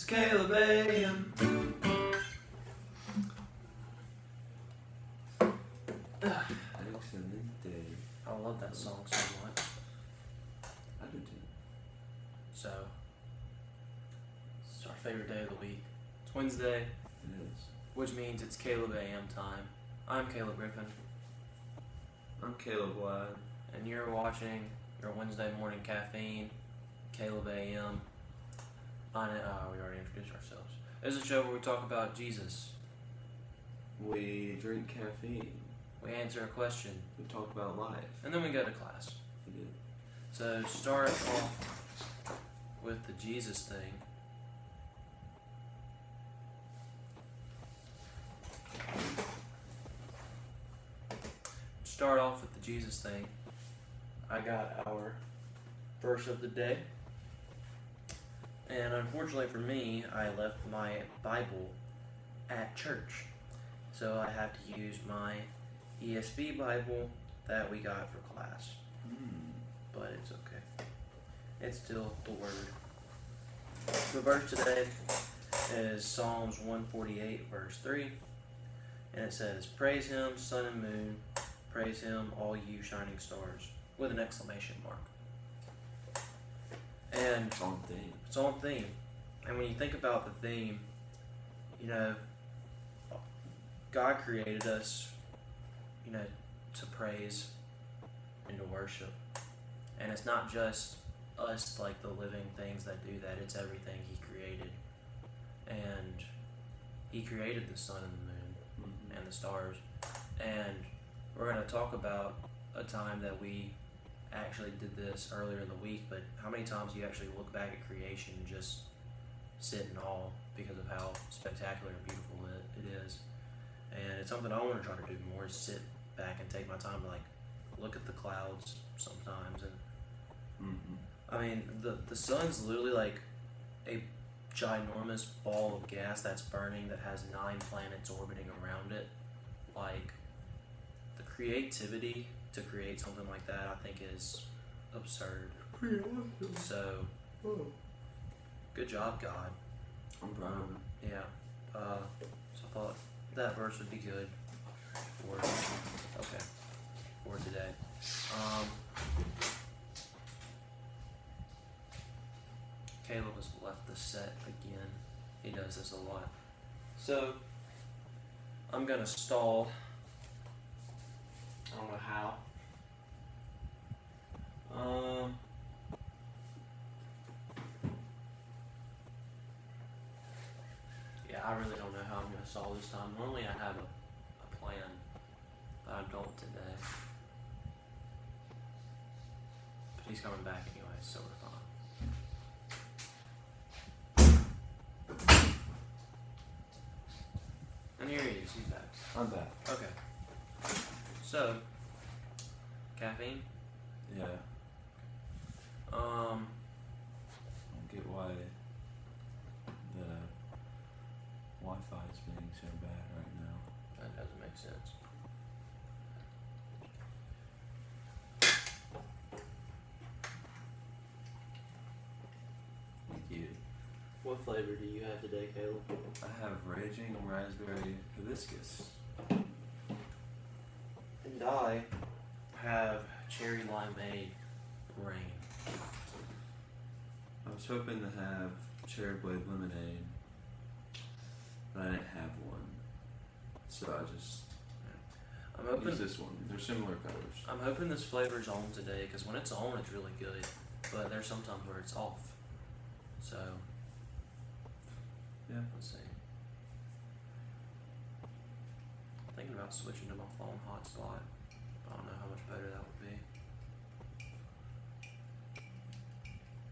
Caleb AM. Excelente. I love that song so much. I do too. So, it's our favorite day of the week. It's Wednesday, It is. which means it's Caleb AM time. I'm Caleb Griffin, I'm Caleb Wide. and you're watching your Wednesday morning caffeine, Caleb AM. We already introduced ourselves. This is a show where we talk about Jesus. We drink caffeine. We answer a question, We talk about life. and then we go to class. We did. So start off with the Jesus thing. Start off with the Jesus thing. I got our verse of the day. And unfortunately for me, I left my Bible at church. So I have to use my ESV Bible that we got for class. But it's okay. It's still the Word. The verse today is Psalms 148, verse 3. And it says, "Praise him, sun and moon. Praise him, all you shining stars." With an exclamation mark. And It's on theme. it's on theme. And when you think about the theme, you know, God created us, you know, to praise and to worship. And it's not just us, like the living things that do that, it's everything He created. And He created the sun and the moon and the stars. And we're going to talk about a time that we actually did this earlier in the week, but how many times do you actually look back at creation and just sit in awe because of how spectacular and beautiful it is? And it's something I want to try to do more, is sit back and take my time to like look at the clouds sometimes. And I mean, the sun's literally like a ginormous ball of gas that's burning that has 9 planets orbiting around it. Like, the creativity to create something like that, I think, is absurd. Pretty awesome. So, good job, God. I'm proud of it. Yeah. So I thought that verse would be good for today. Caleb has left the set again. He does this a lot. So I'm gonna stall. I don't know how. Yeah, I really don't know how I'm gonna stall this time. Normally I have a plan, but I don't today. But he's coming back anyway, so we're fine. And here he is, he's back. I'm back. Okay. So, caffeine? Yeah. I don't get why the Wi-Fi is being so bad right now. That doesn't make sense. Thank you. What flavor do you have today, Caleb? I have raging raspberry hibiscus. And I have cherry limeade rain. I was hoping to have cherry blade lemonade, but I didn't have one, so I just I'm hoping use this one. They're similar colors. I'm hoping this flavor's on today, because when it's on, it's really good. But there's sometimes where it's off. So, Yeah. let's see. I'm thinking about switching to my phone hotspot. I don't know how much better that would be.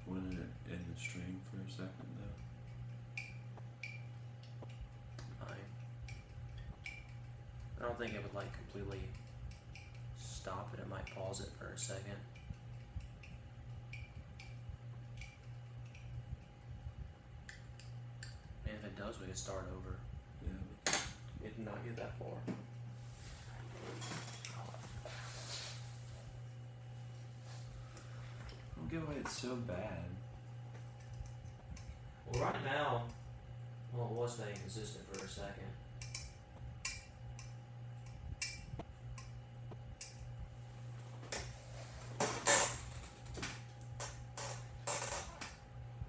Wouldn't it in the stream for a second though? I don't think it would like completely stop it. It might pause it for a second. And if it does, we can start over. Yeah. It did not get that far. I don't get why it's so bad. Well, right now, Well, it was staying consistent for a second.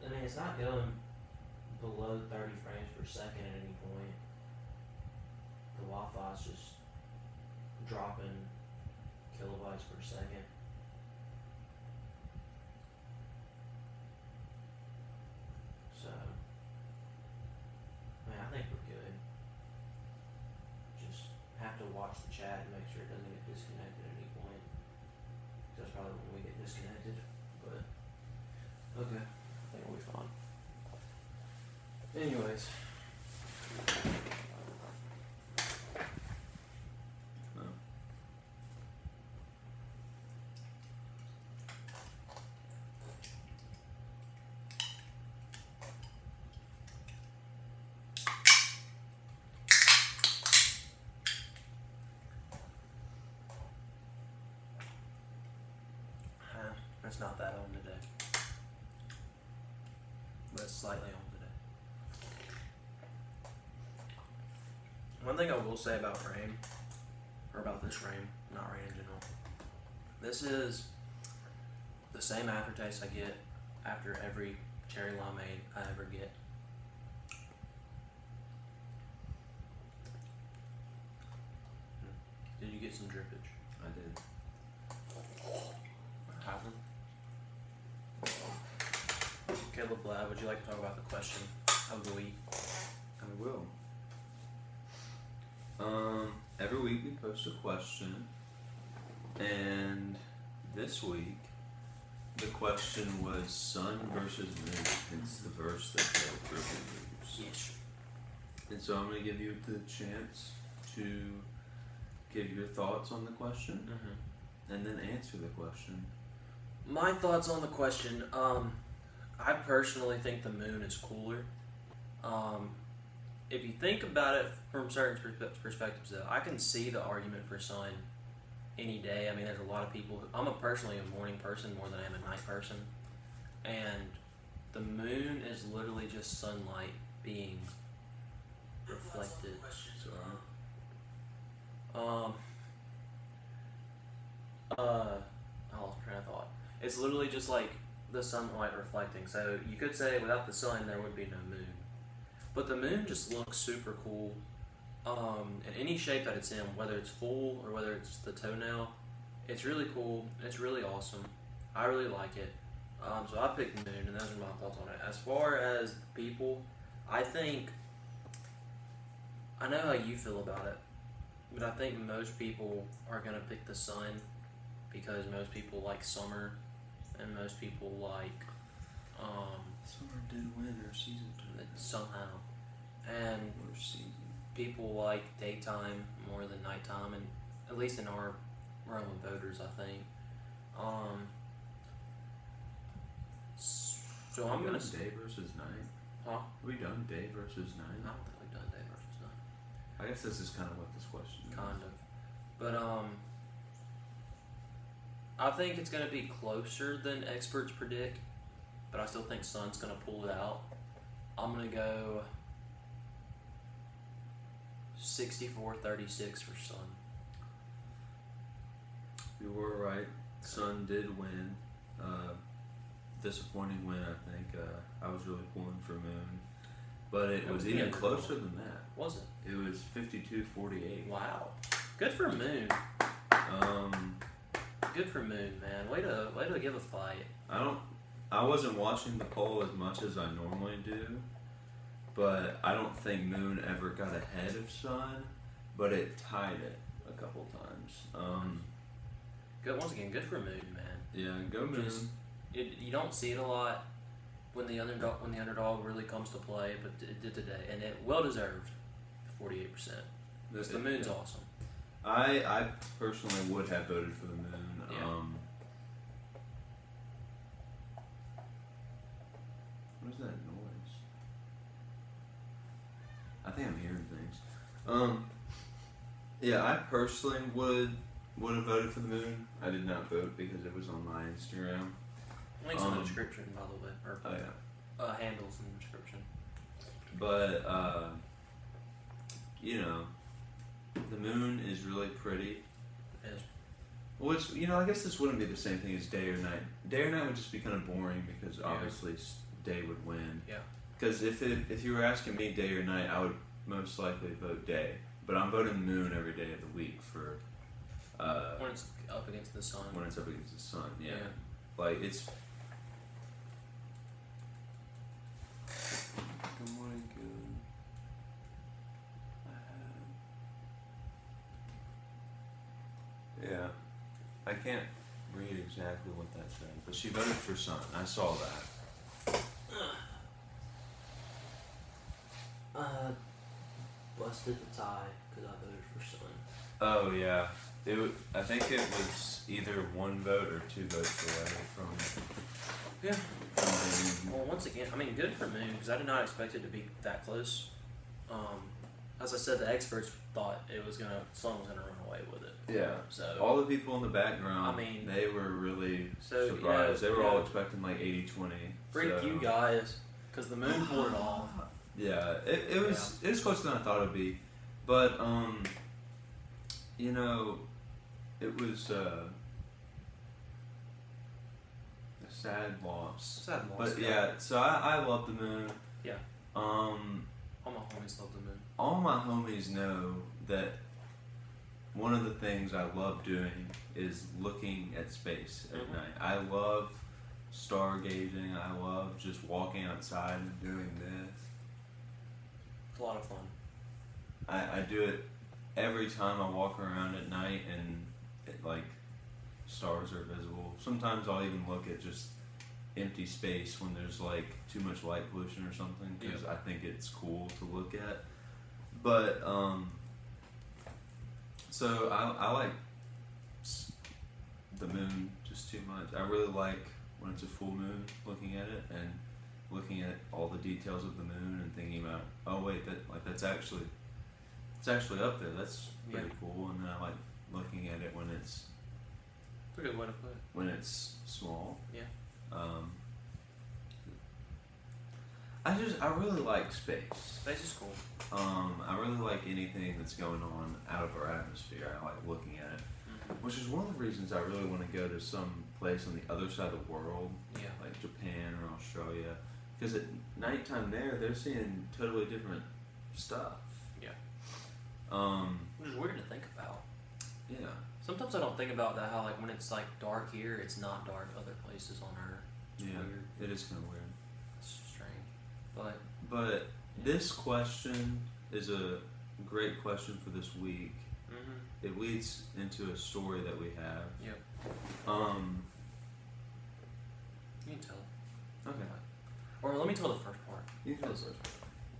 I mean, it's not going below 30 frames per second at any point. The Wi-Fi's just dropping kilobytes per second. So, I mean, I think we're good. Just have to watch the chat and make sure it doesn't get disconnected at any point. 'Cause that's probably when we get disconnected. But, okay. I think we'll be fine. Anyways. No. It's not that on today. But it's slightly on today. One thing I will say about rain, or about this rain, not rain in general, this is the same aftertaste I get after every cherry limeade I ever get. Did you get some drippage? I did. Happen. Caleb Ladd, would you like to talk about the question of the week? I will. Every week we post a question, and this week the question was sun versus moon. It's the verse that Caleb used. Yes. And so I'm going to give you the chance to give your thoughts on the question, and then answer the question. My thoughts on the question, I personally think the moon is cooler. If you think about it from certain perspectives, though, I can see the argument for sun any day. I mean, there's a lot of people. I'm personally a morning person more than I am a night person, and the moon is literally just sunlight being reflected. I lost my train of thought. It's literally just like the sunlight reflecting. So you could say without the sun there would be no moon. But the moon just looks super cool. In any shape that it's in, whether it's full or whether it's the toenail, it's really cool. It's really awesome. I really like it. So I picked moon, and those are my thoughts on it. As far as people, I know how you feel about it, but I think most people are gonna pick the sun because most people like summer, and most people like Summer did win our season tournament. somehow, and Or season. people like daytime more than nighttime, and at least in our realm of voters, I think. So I'm gonna day versus night. Huh? Have we done day versus I night? don't think we've done day versus night. I guess this is kind of what this question is. Kind of. But I think it's gonna be closer than experts predict, but I still think sun's gonna pull it out. I'm gonna go 64-36 for sun. You were right. Sun did win. Disappointing win, I think. I was really pulling for moon. But it was even closer than that. Was it? It was 52-48. Wow. Good for moon. Good for moon, man. Way to give a fight. I wasn't watching the poll as much as I normally do, but I don't think moon ever got ahead of sun, but it tied it a couple times. Good once again. Good for moon, man. Yeah, go moon. You don't see it a lot when the underdog really comes to play, but it did today, and it well deserved 48%. The moon's awesome. I personally would have voted for the moon. Yeah. What is that noise? I think I'm hearing things. Yeah, I personally would have voted for the moon. I did not vote because it was on my Instagram. Links in the description, by the way, or Oh yeah. handles in the description. But you know, the moon is really pretty. It is. Which, you know, I guess this wouldn't be the same thing as day or night. Day or night would just be kind of boring because Yeah. obviously day would win. Yeah. Because if you were asking me day or night, I would most likely vote day. But I'm voting moon every day of the week for When it's up against the sun. when it's up against the sun. Yeah. Yeah. Like it's. Good morning, good. Yeah, I can't read exactly what that said, but she voted for sun. I saw that. Busted the tie because I voted for sun. Oh yeah, I think it was either one vote or two votes away from. Yeah. From Well, once again, I mean, good for Moon because I did not expect it to be that close. As I said, the experts thought Sun was gonna run away with it. yeah. So All the people in the background, I mean, they were really so, surprised. you know, They were all you know, expecting like 80-20. freak so. you guys, because the Moon pulled it off. Yeah, it was closer than I thought it'd be, but you know, it was a sad loss. Sad loss. But yeah, so I love the moon. Yeah. All All my homies love the Moon. my homies know that one of the things I love doing is looking at space at Mhm. night. I love stargazing. I love just walking outside and doing this. It's a lot of fun. I do it every time I walk around at night and like stars are visible. Sometimes I'll even look at just empty space when there's like too much light pollution or something because I think it's cool to look at. But so I like the moon just too much. I really like when it's a full moon, looking at it and looking at all the details of the moon and thinking about, oh wait, it's actually up there. That's pretty cool. And then I like looking at it when it's It's a good way to put it. when it's small. Yeah. I really like space. Space is cool. I really like anything that's going on out of our atmosphere. I like looking at it, which is one of the reasons I really want to go to some place on the other side of the world, Yeah. like Japan or Australia, because at nighttime there, they're seeing totally different stuff. Yeah. Um, Which is weird to think about. yeah. Sometimes I don't think about that, how like when it's like dark here, it's not dark other places on Earth. It's Yeah. weird. It is kind of weird. It's strange. But But this question is a great question for this week. It leads into a story that we have. Yep. You can tell. Okay. Or let me tell the first part. You can go Because- first.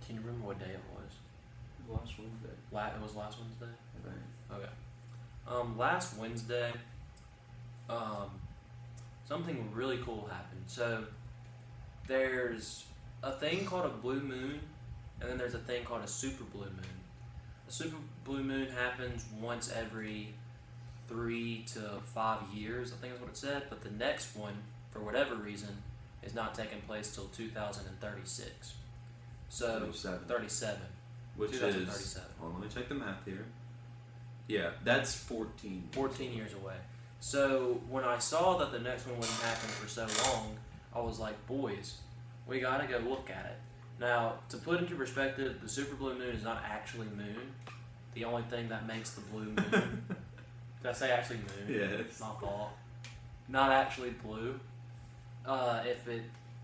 Can you remember what day it was? Last Wednesday, It was last Wednesday? I think. Okay. Last Wednesday, something really cool happened. So, there's a thing called a blue moon, and then there's a thing called a super blue moon. A super blue moon happens once every 3 to 5 years, I think is what it said, but the next one, for whatever reason, is not taking place till 2036. So, 37. Which is, 2037. hold on, let me check the math here. Yeah, that's 14. 14 years away. So when I saw that the next one wouldn't happen for so long, I was like, boys, we gotta go look at it. Now, to put into perspective, the super blue moon is not actually moon. The only thing that makes the blue moon. Did I say actually moon? Yes. My fault. Not actually blue.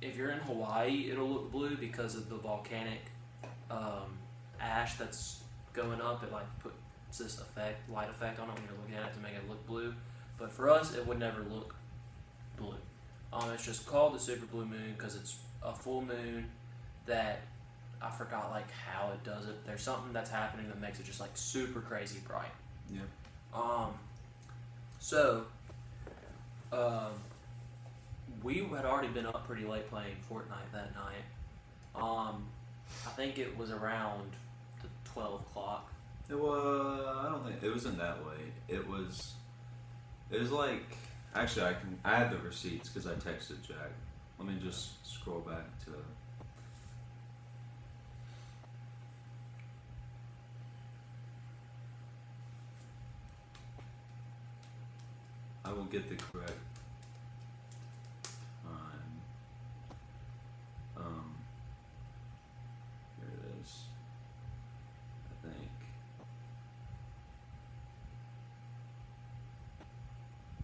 If you're in Hawaii, it'll look blue because of the volcanic ash that's going up. It like puts this light effect on it when you're looking at it to make it look blue. But for us, it would never look blue. It's just called the super blue moon because it's a full moon that I forgot like how it does it. There's something that's happening that makes it just like super crazy bright. Yeah. So, we had already been up pretty late playing Fortnite that night. I think it was around the 12 o'clock. It was. I don't think it wasn't that late. It was. It was like. Actually, I have the receipts because I texted Jack. Let me just scroll back to. will get the correct time. Here it is. I think.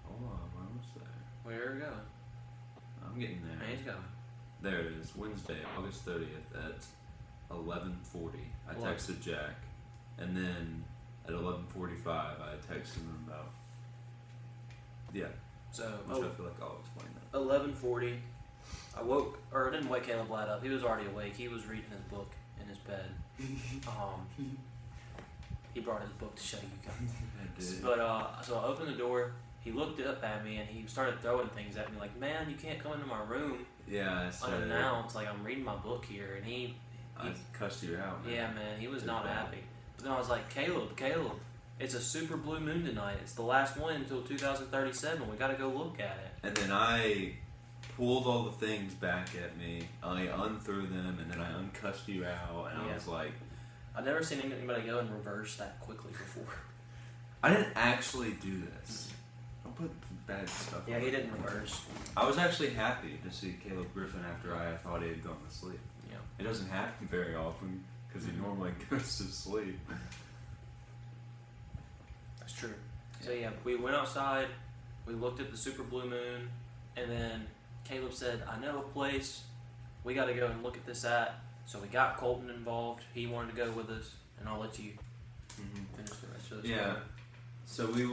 Hold on, we're almost there. Where are we going? I'm getting there. He's going. There it is. Wednesday, August 30th at 11:40. I What? texted Jack, and then at 11:45 I texted him about. Yeah, So, which I feel like I'll explain that. 11:40. I woke, or I didn't wake Caleb Ladd up. He was already awake. He was reading his book in his bed. He brought his book to show you guys. I did. But so I opened the door. He looked up at me and he started throwing things at me like, "Man, you can't come into my room Yeah, I said. unannounced. Like I'm reading my book here." And he I cussed you out, man. yeah, man, he was It's not bad. happy. But then I was like, Caleb, it's a super blue moon tonight. It's the last one until 2037. We got to go look at it. And then I pulled all the things back at me. I unthrew them, and then I uncussed you out. And I Yeah. was like, I've never seen anybody go in reverse that quickly before. I didn't actually do this. Don't put bad stuff. Yeah, on he it. didn't reverse. I was actually happy to see Caleb Griffin after I thought he had gone to sleep. Yeah. It doesn't happen very often because he normally goes to sleep. That's true. So yeah, we went outside, we looked at the super blue moon, and then Caleb said, "I know a place we got to go and look at this at." So we got Colton involved. He wanted to go with us, and I'll let you finish the rest of this. Yeah. So we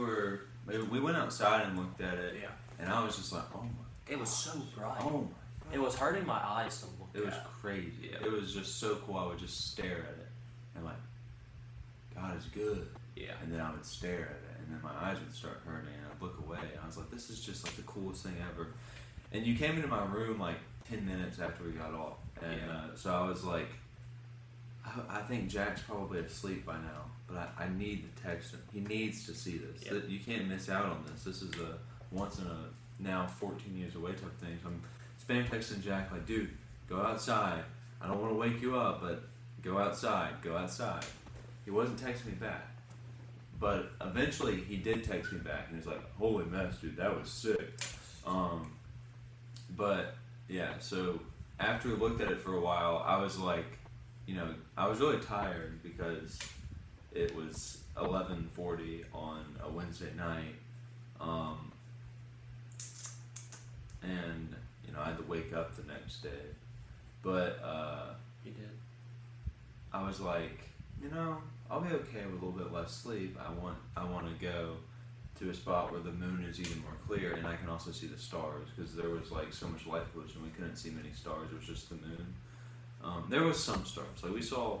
went outside and looked at it, Yeah. and I was just like, oh my. It was so bright. Oh my. It was hurting my eyes to look It was at. crazy. Yeah. It was just so cool. I would just stare at it and like, God is good. Yeah. And then I would stare at it, and then my eyes would start hurting, and I'd look away. And I was like, this is just like the coolest thing ever. And you came into my room like 10 minutes after we got off, and so I was like, I think Jack's probably asleep by now, but I need to text him. He needs to see this. Yep. You can't miss out on this. This is a once in a now 14 years away type thing. So I'm spam texting Jack like, dude, go outside. I don't want to wake you up, but go outside. Go outside. He wasn't texting me back, but eventually he did text me back, and he's like, holy mess, dude, that was sick. But yeah, so after we looked at it for a while, I was like, I was really tired because it was 11:40 on a Wednesday night, and I had to wake up the next day. But He did. I was like, I'll be okay with a little bit less sleep. I want to go to a spot where the moon is even more clear, and I can also see the stars, because there was like so much light pollution we couldn't see many stars. It was just the moon. There was some stars, like we saw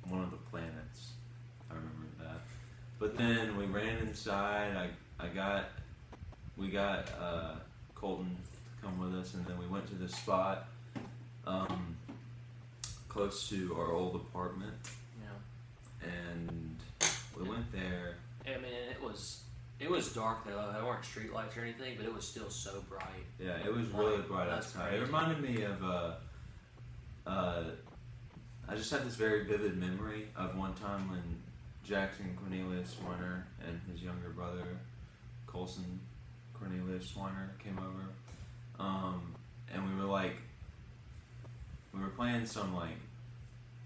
one of the planets. I remember that. But then we ran inside. We got Colton to come with us, and then we went to this spot close to our old apartment, Yeah. and we went there. I mean, it was dark there. There weren't street lights or anything, but it was still so bright. Yeah, it was really bright That's outside. crazy. It reminded me of I just had this very vivid memory of one time when Jackson Cornelius Swarner and his younger brother Colson Cornelius Swarner came over, and we were playing some like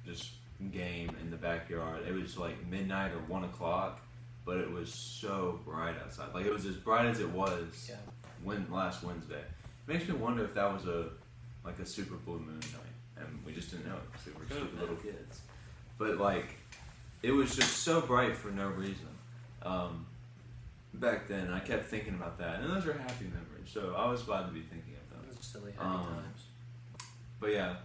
just game in the backyard. It was like midnight or 1 o'clock, but it was so bright outside. Like it was as bright as it was Yeah. last Wednesday. It makes me wonder if that was a super blue moon night, and we just didn't know it because we were Could've stupid been. little kids. But like, it was just so bright for no reason. Back then, I kept thinking about that, and those are happy memories. So I was glad to be thinking of them. It was silly happy times. But yeah,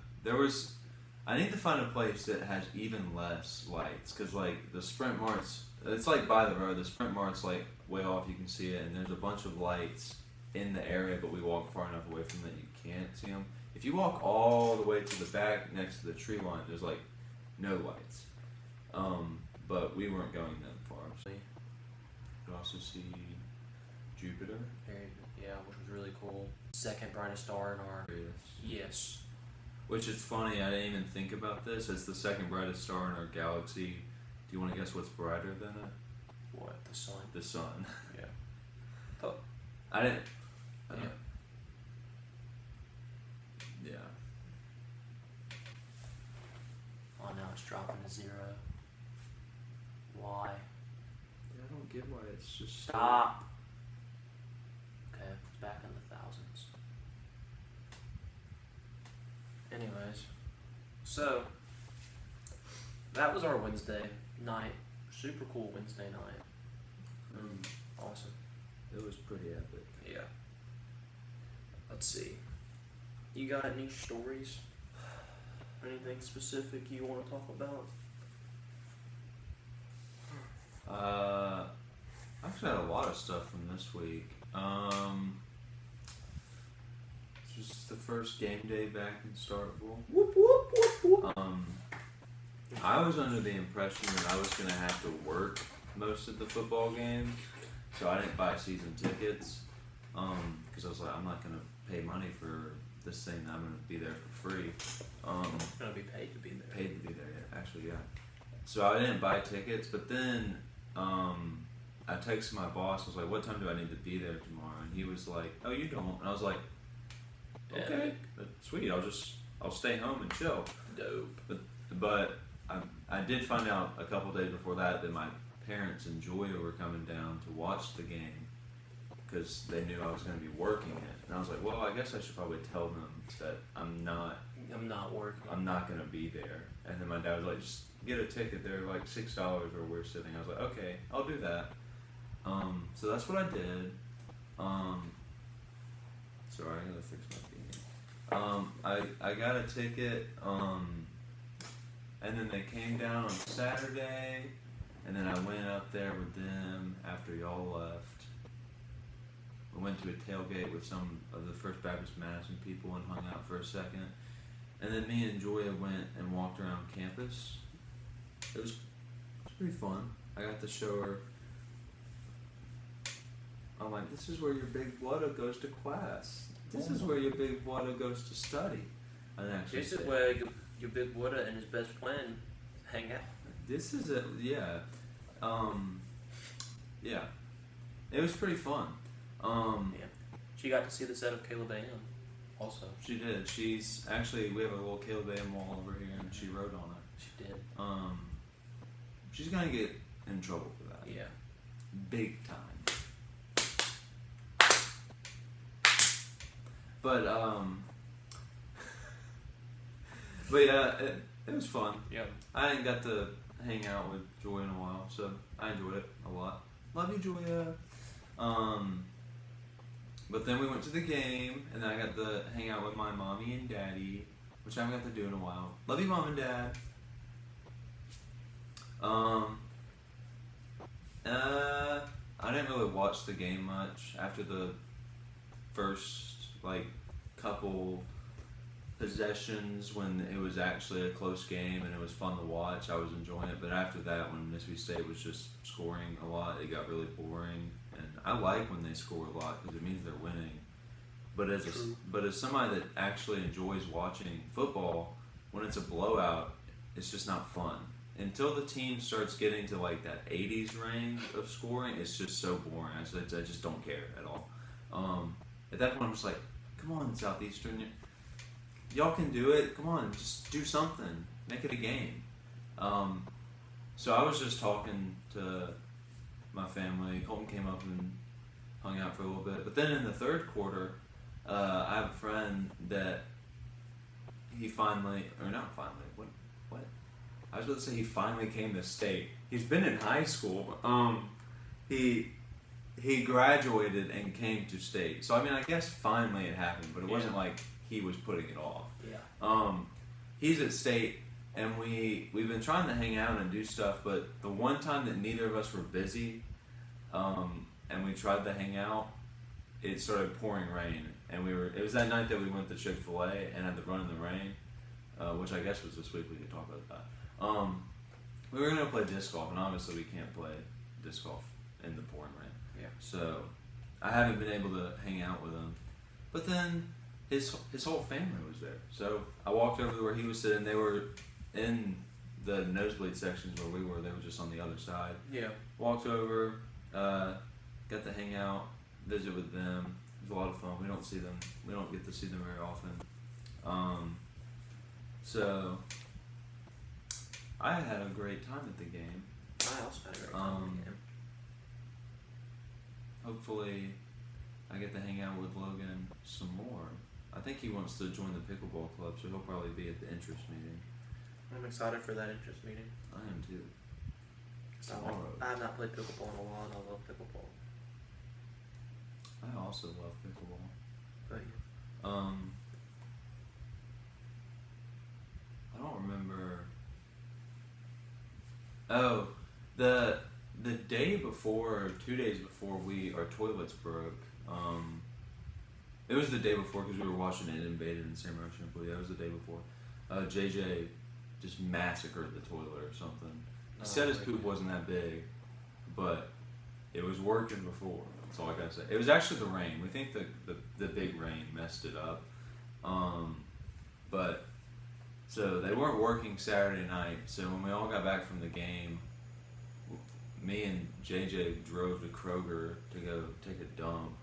I need to find a place that has even less lights, because like the Sprint Mart's, it's like by the road. The Sprint Mart's like way off, you can see it, and there's a bunch of lights in the area, but we walk far enough away from that you can't see them. If you walk all the way to the back next to the tree line, there's like no lights. But we weren't going that far. So you could also see Jupiter. Yeah, which was really cool. Second brightest star in our. Yes. Which is funny, I didn't even think about this. It's the second brightest star in our galaxy. Do you want to guess what's brighter than it? What? The sun. The sun. Yeah. Oh. I didn't. Yeah. Yeah. Oh, now it's dropping to 0. Why? Yeah, I don't get why it's just. Stop. Okay, it's back in the thousands. Anyways, so that was our Wednesday night. Super cool Wednesday night. Awesome. It was pretty epic. Yeah. Let's see. You got any stories? Anything specific you want to talk about? I actually had a lot of stuff from this week. This was the first game day back in Starkville. Whoop whoop whoop whoop. I was under the impression that I was going to have to work most of the football games, so I didn't buy season tickets, because I was like, I'm not going to pay money for this thing that I'm going to be there for free. Gonna be paid to be there. Paid to be there, yeah, actually, yeah. So I didn't buy tickets, but then I texted my boss. I was like, "What time do I need to be there tomorrow?" And he was like, "Oh, you don't." And I was like, "Okay, sweet. I'll stay home and chill." Dope. But I did find out a couple days before that my parents and Joya were coming down to watch the game because they knew I was going to be working it. And I was like, "Well, I guess I should probably tell them that I'm not working. I'm not going to be there." And then my dad was like, "Just get a ticket. They're like $6 where we're sitting." I was like, "Okay, I'll do that." So that's what I did. Sorry, I gotta fix my thing. I got a ticket, and then they came down on Saturday, and then I went up there with them after y'all left. We went to a tailgate with some of the First Baptist Madison people and hung out for a second. And then me and Joya went and walked around campus. It was pretty fun. I got to show her. I'm like, "This is where your big Wada goes to class. This is where your big Wada goes to study." I actually This is where your big Buddha and his best friend hang out. This is a yeah. Yeah. It was pretty fun. Yeah. She got to see the set of Caleb A.M. also. She did. She's actually, we have a little Caleb A.M. wall over here, and she wrote on it. She did. She's gonna get in trouble for that. Yeah. Big time. But yeah, it was fun. Yeah. I didn't got to hang out with Joy in a while, so I enjoyed it a lot. Love you, Joya. But then we went to the game, and then I got to hang out with my mommy and daddy, which I haven't got to do in a while. Love you, Mom and Dad. I didn't really watch the game much after the first couple possessions when it was actually a close game and it was fun to watch. I was enjoying it, but after that, when Mississippi State was just scoring a lot, it got really boring. And I like when they score a lot because it means they're winning. But as somebody that actually enjoys watching football, when it's a blowout, it's just not fun. Until the team starts getting to that 80s range of scoring, it's just so boring. I just don't care at all. At that point, I'm just like, come on, Southeastern, y'all can do it. Come on, just do something. Make it a game. So I was just talking to my family. Colton came up and hung out for a little bit. But then in the third quarter, I have a friend that he finally, or not finally, what? I was about to say he finally came to state. He's been in high school. He graduated and came to state. So, I mean, I guess finally it happened, but it wasn't like he was putting it off. Yeah. He's at state, and we've been trying to hang out and do stuff, but the one time that neither of us were busy, and we tried to hang out, it started pouring rain. And it was that night that we went to Chick-fil-A and had to run in the rain, which I guess was this week. We could talk about that. We were going to play disc golf, and obviously we can't play disc golf in the pouring rain. Yeah. So I haven't been able to hang out with him. But then his whole family was there. So I walked over to where he was sitting. They were in the nosebleed sections where we were. They were just on the other side. Yeah. Walked over, got to hang out. visit with them. It was a lot of fun. We don't get to see them very often. So I had a great time at the game. I also had a great time with the game. Hopefully I get to hang out with Logan some more. I think he wants to join the pickleball club, so he'll probably be at the interest meeting. I'm excited for that interest meeting. I am too. I have not played pickleball in a while, and I love pickleball. I also love pickleball. But I don't remember. Oh, the day before, or 2 days before, our toilets broke. It was the day before because we were watching it invaded in San Marino. But yeah, it was the day before. JJ just massacred the toilet or something. He said his poop wasn't that big, but it was working before. That's all I gotta say. It was actually the rain. We think the big rain messed it up. But so they weren't working Saturday night. So when we all got back from the game, me and JJ drove to Kroger to go take a dump.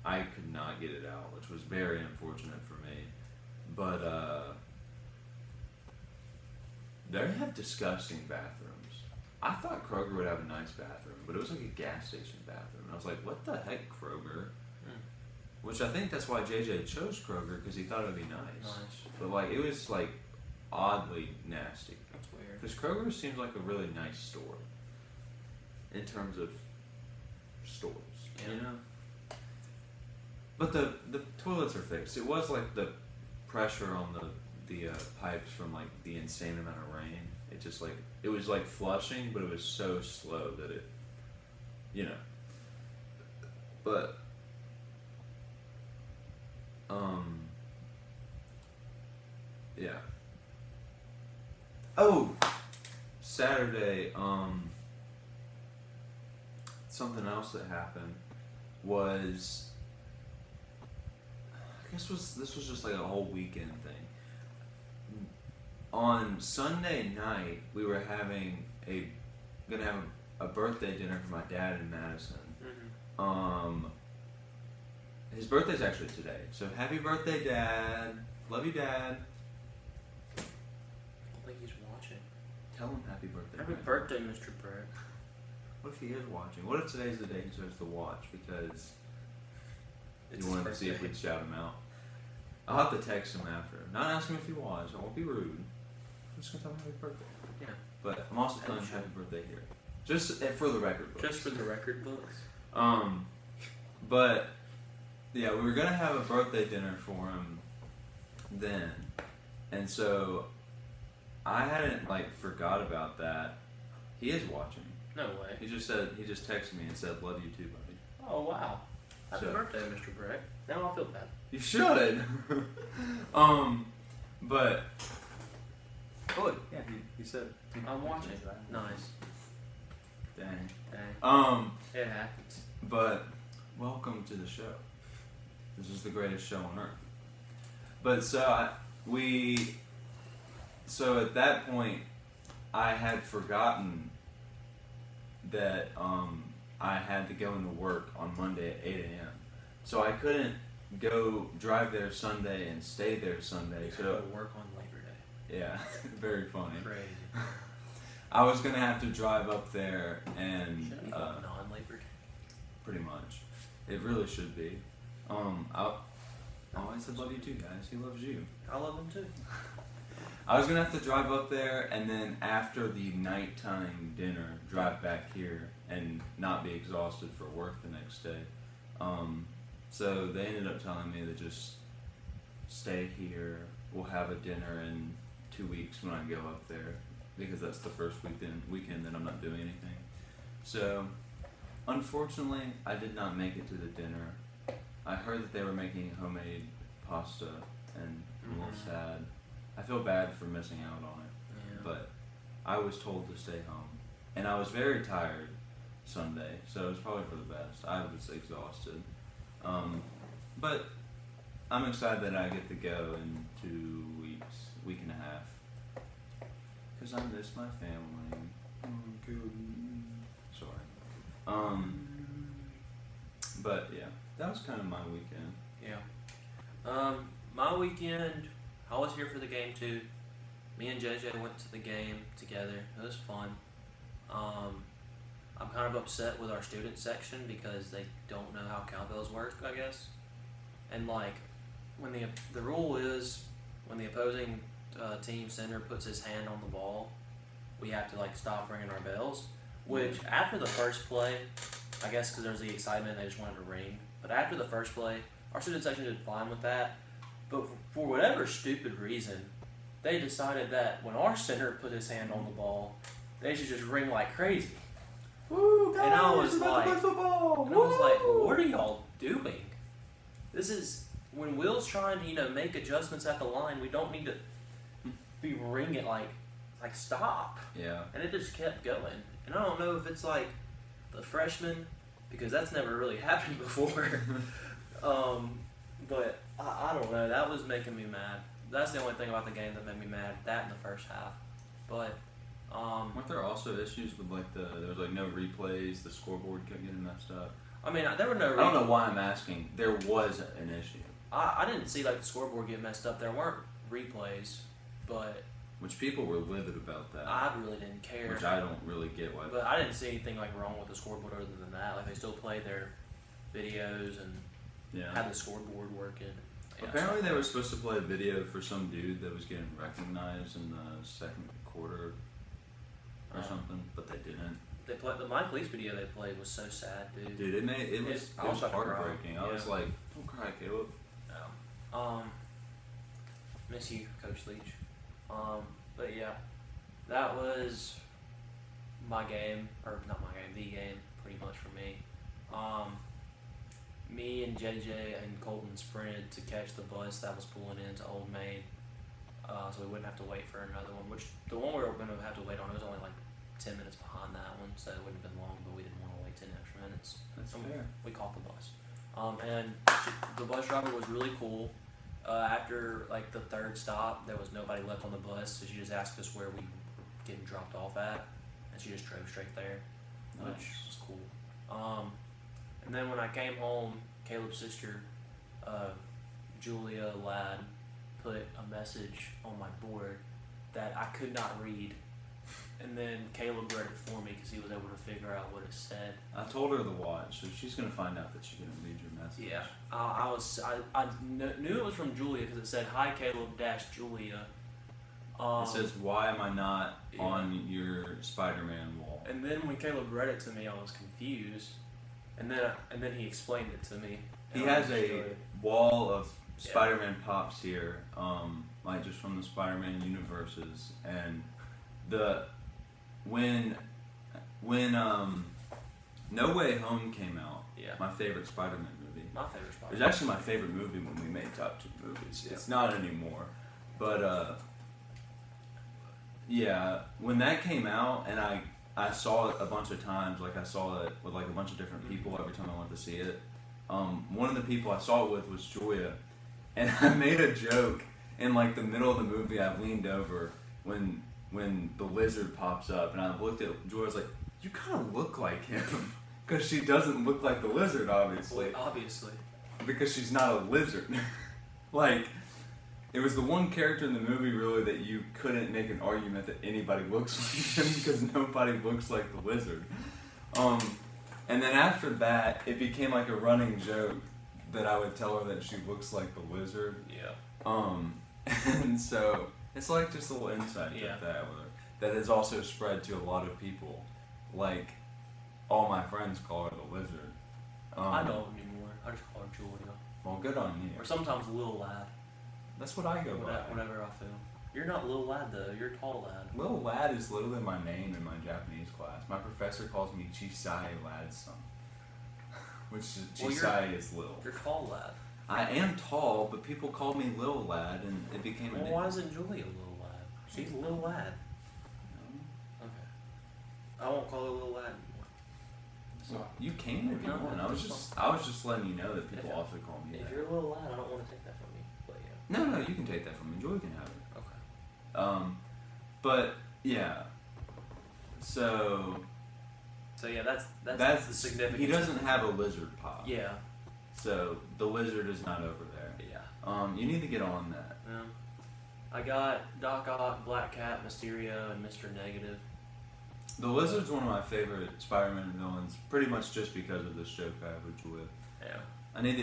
I could not get it out, which was very unfortunate for me. But they have disgusting bathrooms. I thought Kroger would have a nice bathroom, but it was like a gas station bathroom. And I was like, what the heck, Kroger? Which I think that's why JJ chose Kroger, because he thought it would be nice. But like, it was like oddly nasty. That's weird. Because Kroger seems like a really nice store in terms of stores, you know? But the toilets are fixed. It was like the pressure on the pipes from like the insane amount of rain. It just like, it was like flushing, but it was so slow that it, you know. But yeah. Oh, Saturday, something else that happened was, I guess this was just like a whole weekend thing. On Sunday night, we were gonna have a birthday dinner for my dad in Madison. Mm-hmm. His birthday's actually today, so happy birthday, Dad! Love you, Dad. I don't think he's watching. Tell him happy birthday. Happy man. birthday, Mr. Brett. What if he is watching? What if today's the day he starts to watch because It's you wanted to see if birthday. we'd shout him out? I'll have to text him after. Not ask him if he watched. I won't be rude. I'm just gonna tell him happy birthday. Yeah. But I'm also telling him happy birthday here, just for the record books. Just for the record books. But yeah, we were gonna have a birthday dinner for him then, and so I hadn't like forgot about that. He is watching. No way. He just texted me and said, "Love you too, buddy." Oh wow. Happy So- birthday, Mr. Brett. Now I feel bad. You should. But oh yeah, he said I'm watching. Nice. Dang. Dang. It happens. But welcome to the show. This is the greatest show on earth. But so at that point, I had forgotten that I had to go into work on Monday at 8 a.m. So I couldn't go drive there Sunday and stay there Sunday. You So gotta work on Labor Day. yeah, very funny. Crazy. I was gonna have to drive up there and Should it be non-Labor Day? pretty much. It really should be. I said love you too, guys. He loves you. I love him too. I was gonna have to drive up there and then after the nighttime dinner, drive back here and not be exhausted for work the next day. So they ended up telling me to just stay here. We'll have a dinner in 2 weeks when I go up there because that's the first weekend that I'm not doing anything. So unfortunately, I did not make it to the dinner. I heard that they were making homemade pasta and I'm a little sad. I feel bad for missing out on it, Yeah. but I was told to stay home. And I was very tired Sunday, so it was probably for the best. I was exhausted. But I'm excited that I get to go in 2 weeks, week and a half. Because I miss my family. Sorry. But yeah, that was kind of my weekend. Yeah. My weekend, I was here for the game too. Me and JJ went to the game together. It was fun. I'm kind of upset with our student section because they don't know how cowbells work, I guess. And like, when the rule is when the opposing team center puts his hand on the ball, we have to like stop ringing our bells. Which after the first play, I guess because there's the excitement, they just wanted to ring. But after the first play, our student section did fine with that. But for whatever stupid reason, they decided that when our center put his hand on the ball, they should just ring like crazy. Woo, guys, And I was we're about to like, play football. And I was like, what are y'all doing? This is when Will's trying to, make adjustments at the line. We don't need to be ringing like stop. Yeah. And it just kept going. And I don't know if it's like the freshmen, because that's never really happened before. But I don't know. That was making me mad. That's the only thing about the game that made me mad. That in the first half. But weren't there also issues with like there was like no replays, the scoreboard kept getting messed up? I mean, there were no. I don't know why I'm asking. There was an issue. I didn't see like the scoreboard get messed up. There weren't replays, but Which people were livid about that. I really didn't care. Which I don't really get why. But I didn't see anything like wrong with the scoreboard other than that. Like they still played their videos and had the scoreboard working. Yeah, apparently they were supposed to play a video for some dude that was getting recognized in the second quarter or something, but they didn't. They played the Mike Leach video they played was so sad, dude. Dude, it was heartbreaking. I was like, don't cry, Caleb. Miss you, Coach Leach. But yeah, that was my game, or not my game, the game, pretty much for me. Me and JJ and Colton sprinted to catch the bus that was pulling into Old Main, so we wouldn't have to wait for another one, which the one we were going to have to wait on, it was only like 10 minutes behind that one, so it wouldn't have been long, but we didn't want to wait 10 extra minutes. That's so fair. We caught the bus. And the bus driver was really cool. After like the third stop, there was nobody left on the bus, so she just asked us where we were getting dropped off at, and she just drove straight there, which was cool. And then when I came home, Caleb's sister, Julia Ladd, put a message on my board that I could not read. And then Caleb read it for me because he was able to figure out what it said. I told her to watch, so she's gonna find out that she didn't read your message. Yeah, I knew it was from Julia because it said, "Hi Caleb Julia." It says, "Why am I not on your Spider-Man wall?" And then when Caleb read it to me, I was confused. And then he explained it to me. He has a wall of Spider-Man pops here, like just from the Spider-Man universes, and when No Way Home came out, my favorite Spider-Man movie. My favorite Spider-Man. It was actually my favorite movie when we made top 2 movies. It's not anymore, but when that came out, and I saw it a bunch of times. Like I saw it with like a bunch of different people every time I went to see it. One of the people I saw it with was Julia, and I made a joke in like the middle of the movie. I leaned over when the lizard pops up, and I looked at Julia. I was like, "You kind of look like him," because she doesn't look like the lizard, obviously. Obviously. Because she's not a lizard. Like, it was the one character in the movie really that you couldn't make an argument that anybody looks like him because nobody looks like the lizard. And then after that, it became like a running joke that I would tell her that she looks like the lizard. Yeah. And so it's like just a little insight with that has also spread to a lot of people. Like, all my friends call her the lizard. I don't anymore. I just call her Julia. Well, good on you. Or sometimes Lil Lad. That's what I go by. Whenever I feel. You're not Lil Lad though. You're Tall Lad. Lil Lad is literally my name in my Japanese class. My professor calls me Chisai Lad-san, which is Chisai is little. You're Tall Lad. I am tall, but people call me Lil Lad, and it became a name. Why isn't Julia Lil Lad? She's Lil Lad. No. Okay. I won't call her Lil Lad anymore. So you can if you want. I was just letting you know that people also call me that. If you're a Lil Lad, I don't want to take that from you. But yeah. No, you can take that from me. Joy can have it. Okay. But yeah. So So yeah, that's the significance. He doesn't have a lizard pop. Yeah. So the lizard is not over there. Yeah. You need to get on that. Yeah. I got Doc Ock, Black Cat, Mysterio, and Mr. Negative. The lizard's one of my favorite Spider-Man villains, pretty much just because of this joke I have with Joy. Yeah.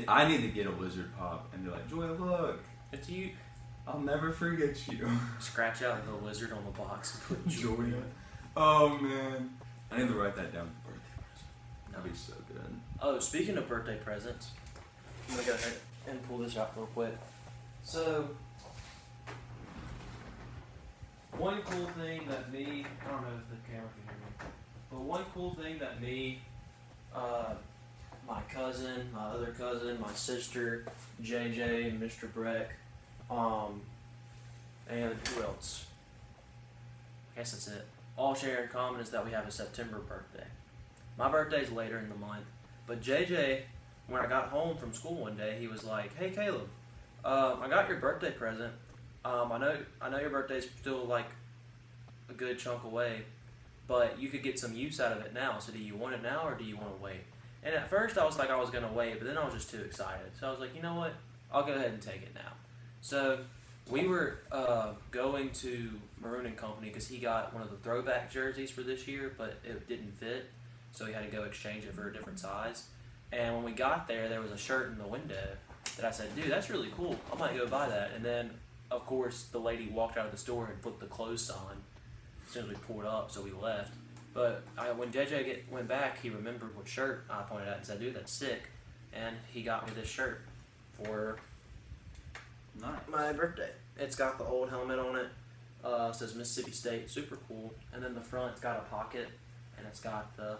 I need to get a lizard pop and be like, Joy, look, It's you. I'll never forget you. Scratch out the lizard on the box and put Joy. Joy in it. Oh man, I need to write that down for birthday present. That'd be so good. Oh, speaking of birthday presents, I'm gonna go ahead and pull this out real quick. So, one cool thing that me, I don't know if the camera can hear me, but one cool thing that me, my cousin, my other cousin, my sister, JJ, and Mr. Breck, and who else? I guess that's it. All share in common is that we have a September birthday. My birthday's later in the month, but JJ, when I got home from school one day, he was like, "Hey Caleb, I got your birthday present. I know your birthday's still like a good chunk away, but you could get some use out of it now. So do you want it now or do you want to wait?" And at first I was like I was gonna wait, but then I was just too excited. So I was like, you know what? I'll go ahead and take it now. So we were going to Maroon and Company because he got one of the throwback jerseys for this year, but it didn't fit, so he had to go exchange it for a different size. And when we got there was a shirt in the window that I said, "Dude, that's really cool. I might go buy that." And then, of course, the lady walked out of the store and put the close sign as soon as we pulled up, so we left. But when JJ went back, he remembered what shirt I pointed at and said, "Dude, that's sick." And he got me this shirt for my birthday. It's got the old helmet on it. Says Mississippi State, super cool. And then the front's got a pocket, and it's got the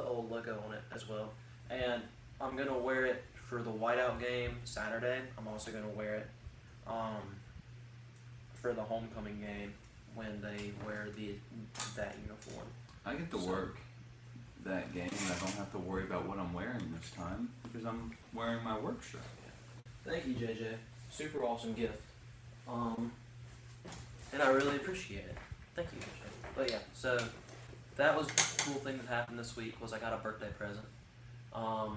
old logo on it as well. And I'm gonna wear it for the whiteout game Saturday. I'm also gonna wear it for the homecoming game when they wear that uniform. I get to work that game and I don't have to worry about what I'm wearing this time because I'm wearing my work shirt. Thank you, JJ. Super awesome gift. And I really appreciate it. Thank you, JJ. But yeah, so that was the cool thing that happened this week was I got a birthday present. Hi.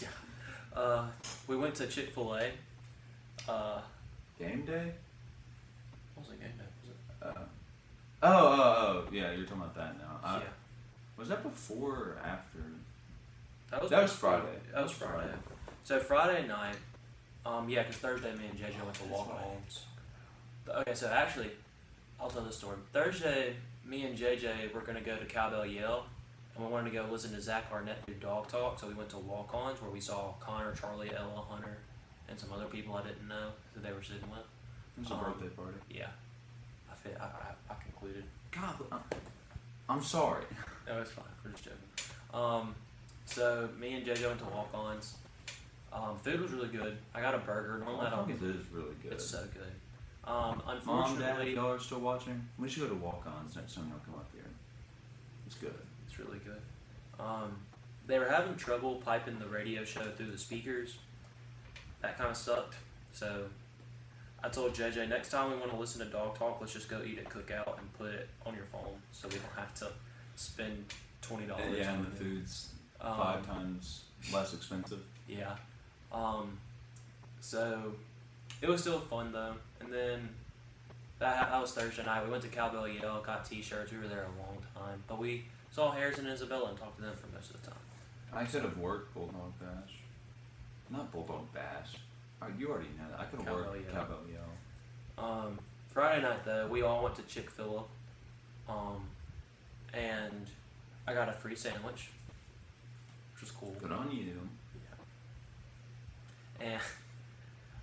Yeah. We went to Chick-fil-A. Game day? What was it game day? Was it? Yeah, you're talking about that now. Yeah. Was that before or after? That was Friday. That was Friday. So Friday night, yeah, because Thursday me and JJ went to walk-ons. Okay, so actually, I'll tell this story. Thursday, me and JJ were going to go to Cowbell Yell, and we wanted to go listen to Zach Arnett do Dog Talk, so we went to walk-ons where we saw Connor, Charlie, Ella, Hunter, and some other people I didn't know that they were sitting with. It was a birthday party. Yeah. I concluded. God, I'm sorry. No, it's fine. We're just joking. So me and JJ went to walk-ons. Food was really good. I got a burger. Normally I don't. It is really good. It's so good. Mom, Unfortunately, Dad, y'all are still watching? We should go to walk-ons next time y'all come up here. It's good. it's really good. They were having trouble piping the radio show through the speakers. That kind of sucked. So I told JJ next time we want to listen to Dog Talk, let's just go eat at Cookout and put it on your phone, so we don't have to spend $20. Yeah, on and the it. food's 5 times less expensive. Yeah. So it was still fun though. And then that was Thursday night. We went to Cowbell Yell, got t-shirts. We were there a long time. But we saw Harrison and Isabella and talked to them for most of the time. I could have worked Bulldog Bash. Not Bulldog Bash. You already know that. I could have Cowbell worked Yell. Cowbell Yell. Friday night though, we all went to Chick-fil-A. And I got a free sandwich, which was cool. Good on you. Yeah.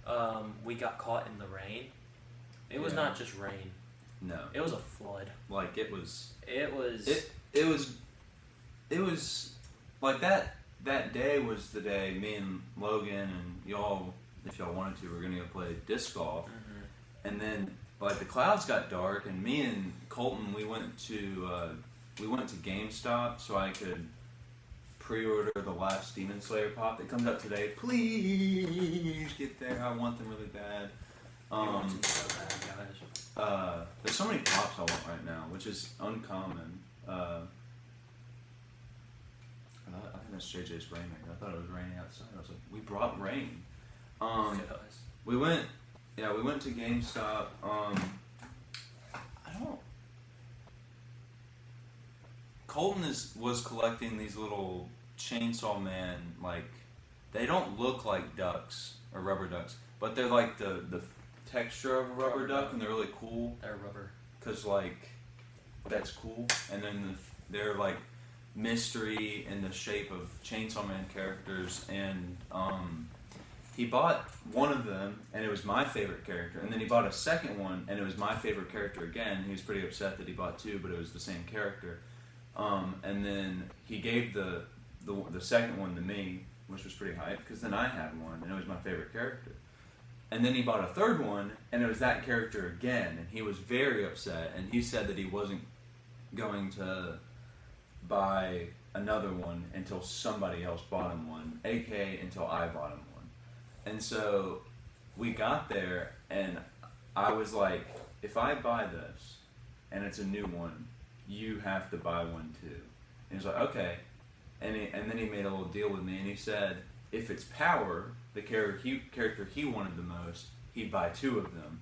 And we got caught in the rain. It was Yeah. not just rain. No. It was a flood. Like it was. It was. It was like that day was the day me and Logan and y'all, if y'all wanted to, were gonna go play disc golf. Mhm. And then like the clouds got dark, and me and Colton we went to GameStop so I could pre-order the last Demon Slayer pop that comes out today. Please get there. I want them really bad. You want some so bad, guys. There's so many pops I want right now, which is uncommon. I think that's JJ's raining. I thought it was raining outside. I was like, we brought rain. We went to GameStop. Colton was collecting these little Chainsaw Man, like, they don't look like ducks or rubber ducks, but they're like the texture of a rubber duck, and they're really cool. They're rubber. Cause like, that's cool. And then they're like mystery in the shape of Chainsaw Man characters, and he bought one of them, and it was my favorite character, and then he bought a second one, and it was my favorite character again. He was pretty upset that he bought two, but it was the same character. And then he gave the second one to me, which was pretty hype, because then I had one, and it was my favorite character. And then he bought a third one, and it was that character again, and he was very upset, and he said that he wasn't going to buy another one until somebody else bought him one, aka until I bought him one. And so we got there, and I was like, if I buy this, and it's a new one, you have to buy one too. And he was like, okay. And then he made a little deal with me, and he said, if it's Power, the character he wanted the most, he'd buy two of them.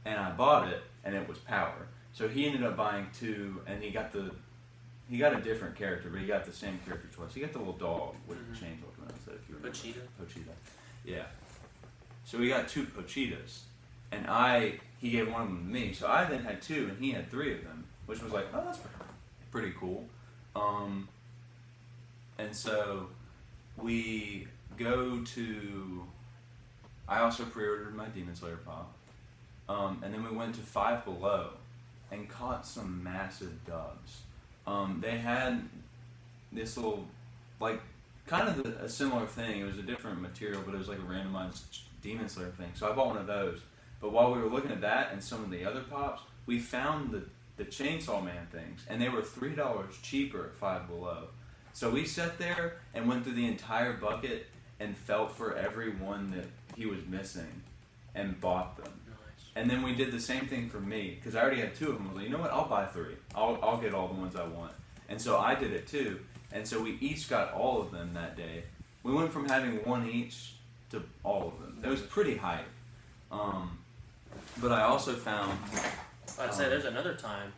And I bought it, and it was Power. So he ended up buying two, and he got a different character, but he got the same character twice. He got the little dog with the chains looking at it, if you remember. Pochita. Yeah. So we got two Pochitas, and he gave one of them to me. So I then had two, and he had three of them, which was like, oh, that's pretty cool. And so we go to. I also pre-ordered my Demon Slayer pop, and then we went to Five Below, and caught some massive dubs. They had this little, like, kind of a similar thing. It was a different material, but it was like a randomized Demon Slayer thing. So I bought one of those. But while we were looking at that and some of the other pops, we found the Chainsaw Man things, and they were $3 cheaper at Five Below. So we sat there and went through the entire bucket and felt for every one that he was missing and bought them. Nice. And then we did the same thing for me, because I already had two of them. I was like, you know what, I'll buy three. I'll get all the ones I want. And so I did it too. And so we each got all of them that day. We went from having one each to all of them. It was pretty hype. But I also found... I'd say there's another time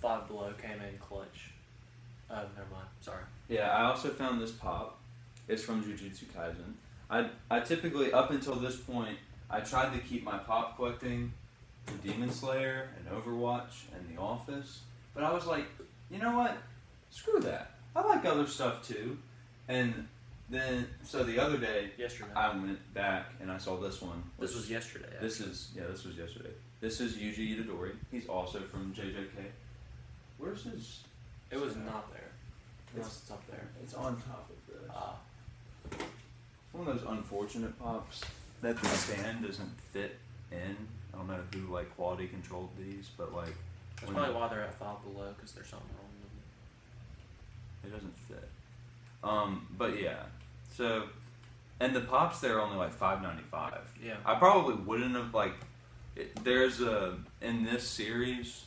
Five Below came in clutch. Oh, never mind. Sorry. Yeah, I also found this pop. It's from Jujutsu Kaisen. I typically, up until this point, I tried to keep my pop collecting to Demon Slayer and Overwatch and The Office. But I was like, you know what? Screw that. I like other stuff too. And then, so the other day, yesterday, I went back and I saw this one. This was yesterday. Actually. This was yesterday. This is Yuji Itadori. He's also from JJK. Where's his? It was not there. It's up there. It's on top of this. It's one of those unfortunate pops that the stand doesn't fit in. I don't know who like quality controlled these, but like that's probably why they're at Five Below, because there's something wrong with them. It doesn't fit. But yeah. So, and the pops there are only like $5.95. Yeah. I probably wouldn't have like. There's in this series,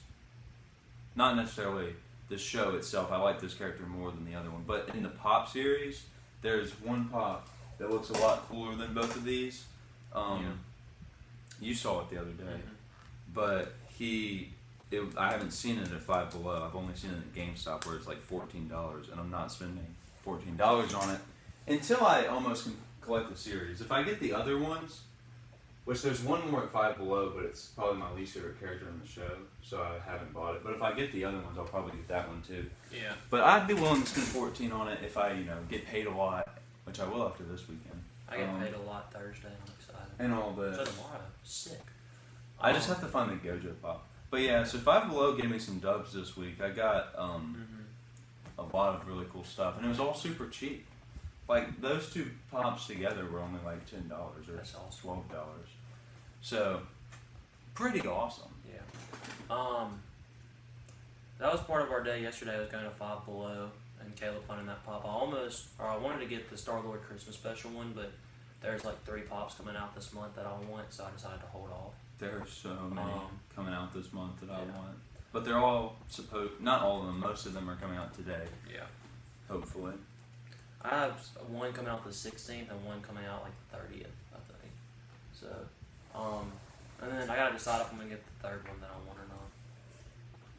not necessarily the show itself. I like this character more than the other one, but in the pop series, there's one pop that looks a lot cooler than both of these. You saw it the other day, but I haven't seen it at Five Below. I've only seen it at GameStop where it's like $14, and I'm not spending $14 on it until I almost can collect the series. If I get the other ones, which there's one more at Five Below, but it's probably my least favorite character in the show, so I haven't bought it. But if I get the other ones, I'll probably get that one too. Yeah. But I'd be willing to spend $14 on it if I, get paid a lot, which I will after this weekend. I get paid a lot Thursday. I'm excited. And all the. So tomorrow, sick. I just have to find the Gojo pop. But yeah, so Five Below gave me some dubs this week. I got a lot of really cool stuff, and it was all super cheap. Like those two pops together were only like $10 or That's awesome. $12. So pretty awesome. Yeah. That was part of our day yesterday. I was going to Five Below and Caleb finding that pop. I wanted to get the Star-Lord Christmas special one, but there's like 3 pops coming out this month that I want, so I decided to hold off. There are so many coming out this month that I yeah. want. But they're all not all of them, most of them are coming out today, Yeah. hopefully. I have one coming out the 16th and one coming out like the 30th, I think. So, and then I gotta decide if I'm gonna get the third one that I want or not.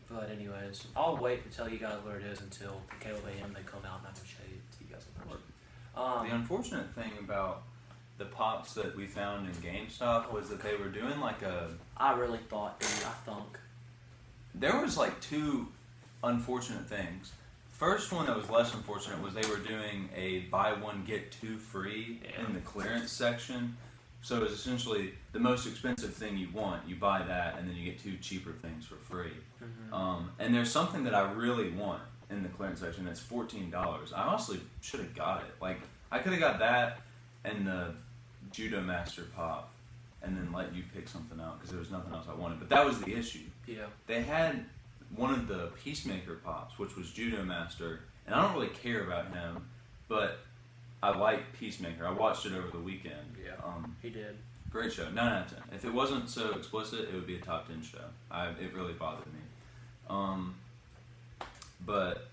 But anyways, I'll wait to tell you guys what it is until the Caleb AM they come out and I can show it to you guys in person. The unfortunate thing about the pops that we found in GameStop was that they were doing like I really thought, dude, I thunk. there was like two unfortunate things. First one that was less unfortunate was they were doing a buy one get two free in the clearance section. So it was essentially the most expensive thing you want. You buy that and then you get two cheaper things for free. Mm-hmm. And there's something that I really want in the clearance section that's $14. I honestly should have got it. Like I could have got that and the Judo Master pop and then let you pick something out because there was nothing else I wanted. But that was the issue. Yeah. They had one of the Peacemaker pops, which was Judo Master, and I don't really care about him, but I like Peacemaker. I watched it over the weekend. Yeah. He did. Great show. 9 out of 10. If it wasn't so explicit, it would be a top 10 show. It really bothered me. But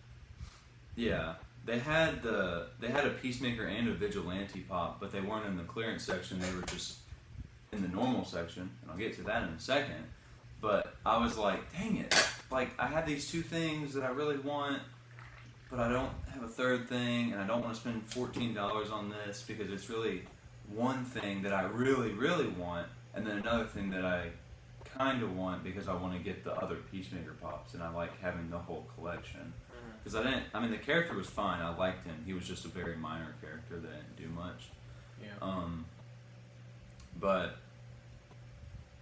yeah, they had a Peacemaker and a Vigilante pop, but they weren't in the clearance section. They were just in the normal section, and I'll get to that in a second. But I was like, dang it! Like I have these two things that I really want, but I don't have a third thing, and I don't want to spend $14 on this because it's really one thing that I really, really want, and then another thing that I kind of want because I want to get the other Peacemaker pops, and I like having the whole collection. Because the character was fine. I liked him. He was just a very minor character that didn't do much. Yeah. But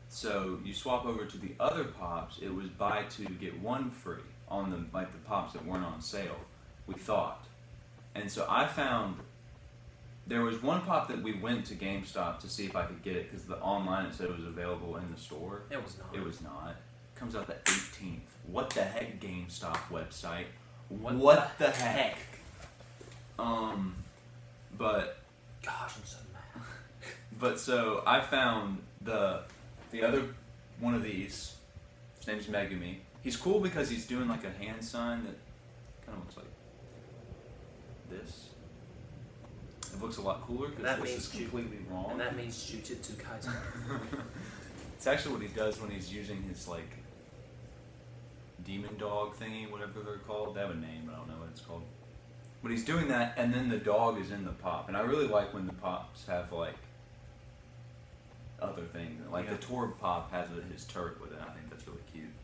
so you swap over to the other pops. It was buy two get one free on the pops that weren't on sale. We thought, and so I found there was one pop that we went to GameStop to see if I could get it because the online it said it was available in the store. It was not. It was not. It comes out the 18th. What the heck, GameStop website? What the heck? But gosh, I'm so mad. But so I found the other one of these. His name's Megumi. He's cool because he's doing like a hand sign that kind of looks like this. It looks a lot cooler because this is completely wrong. And that means Jujutsu Kaisen. It's actually what he does when he's using his like demon dog thingy, whatever they're called. They have a name, but I don't know what it's called. But he's doing that, and then the dog is in the pop. And I really like when the pops have like other things. Like the Torb pop has his turret with it. I think that's really cute.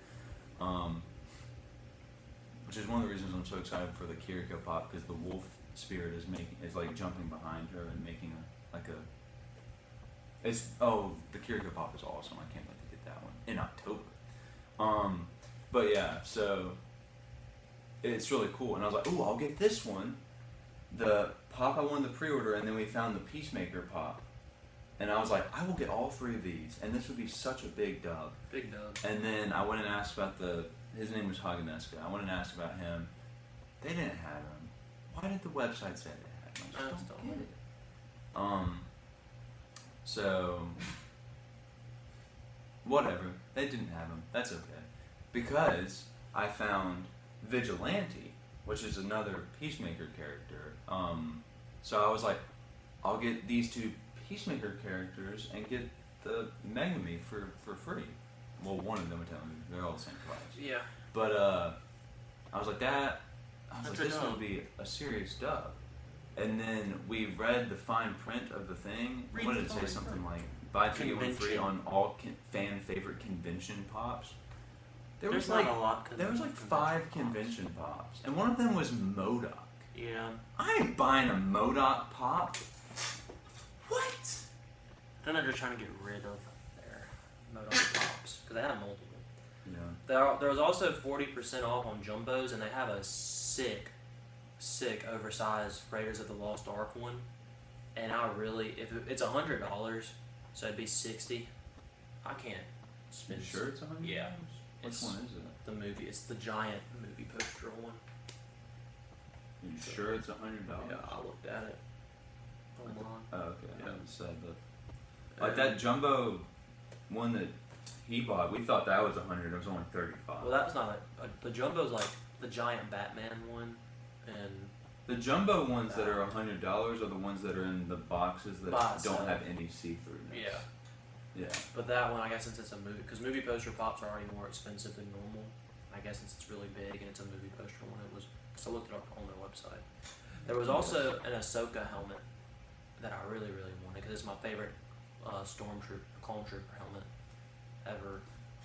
Which is one of the reasons I'm so excited for the Kiriko pop, because the wolf spirit is like jumping behind her and making the Kiriko pop is awesome. I can't wait to get that one in October. But yeah, so it's really cool, and I was like, ooh, I'll get this one, the pop I wanted the pre-order, and then we found the Peacemaker pop, and I was like, I will get all three of these, and this would be such a big dub. Big dub. And then I went and asked about his name was Haganeska. I went and asked about him. They didn't have him. Why did the website say they had him? I just don't get it. So whatever. They didn't have him. That's okay. Because I found Vigilante, which is another Peacemaker character. So I was like, I'll get these two Peacemaker characters and get the Megumi for free. Well, one of them would tell me they're all the same price. Yeah. But I was like this will be a serious dub. And then we read the fine print of the thing. What did it say? Something like buy two get one free on all fan favorite convention pops. There's like a lot. There was like 5 convention pops, and one of them was MODOK. Yeah. I ain't buying a MODOK pop. What? Then they're just trying to get rid of their MODOK pops because they have multiple. Yeah. There was also 40% off on jumbos, and they have a sick oversized Raiders of the Lost Ark one. And if it's $100, so it'd be $60. I can't spend. You sure it's $100? Yeah. Which one is it? The movie. It's the giant movie poster one. You sure it's $100? Yeah, I looked at it online. Oh, okay. Yeah. I haven't said that. Like that jumbo one that he bought, we thought that was 100. It was only 35. Well, that was not the jumbo's like the giant Batman one, and The jumbo ones that are $100 are the ones that are in the boxes that don't have any see-through. yeah. Yeah. But that one, I guess, since it's a movie, because movie poster pops are already more expensive than normal. I guess since it's really big and it's a movie poster one, it was. So I looked it up on their website. There was also an Ahsoka helmet that I really, really wanted because it's my favorite clone trooper helmet ever.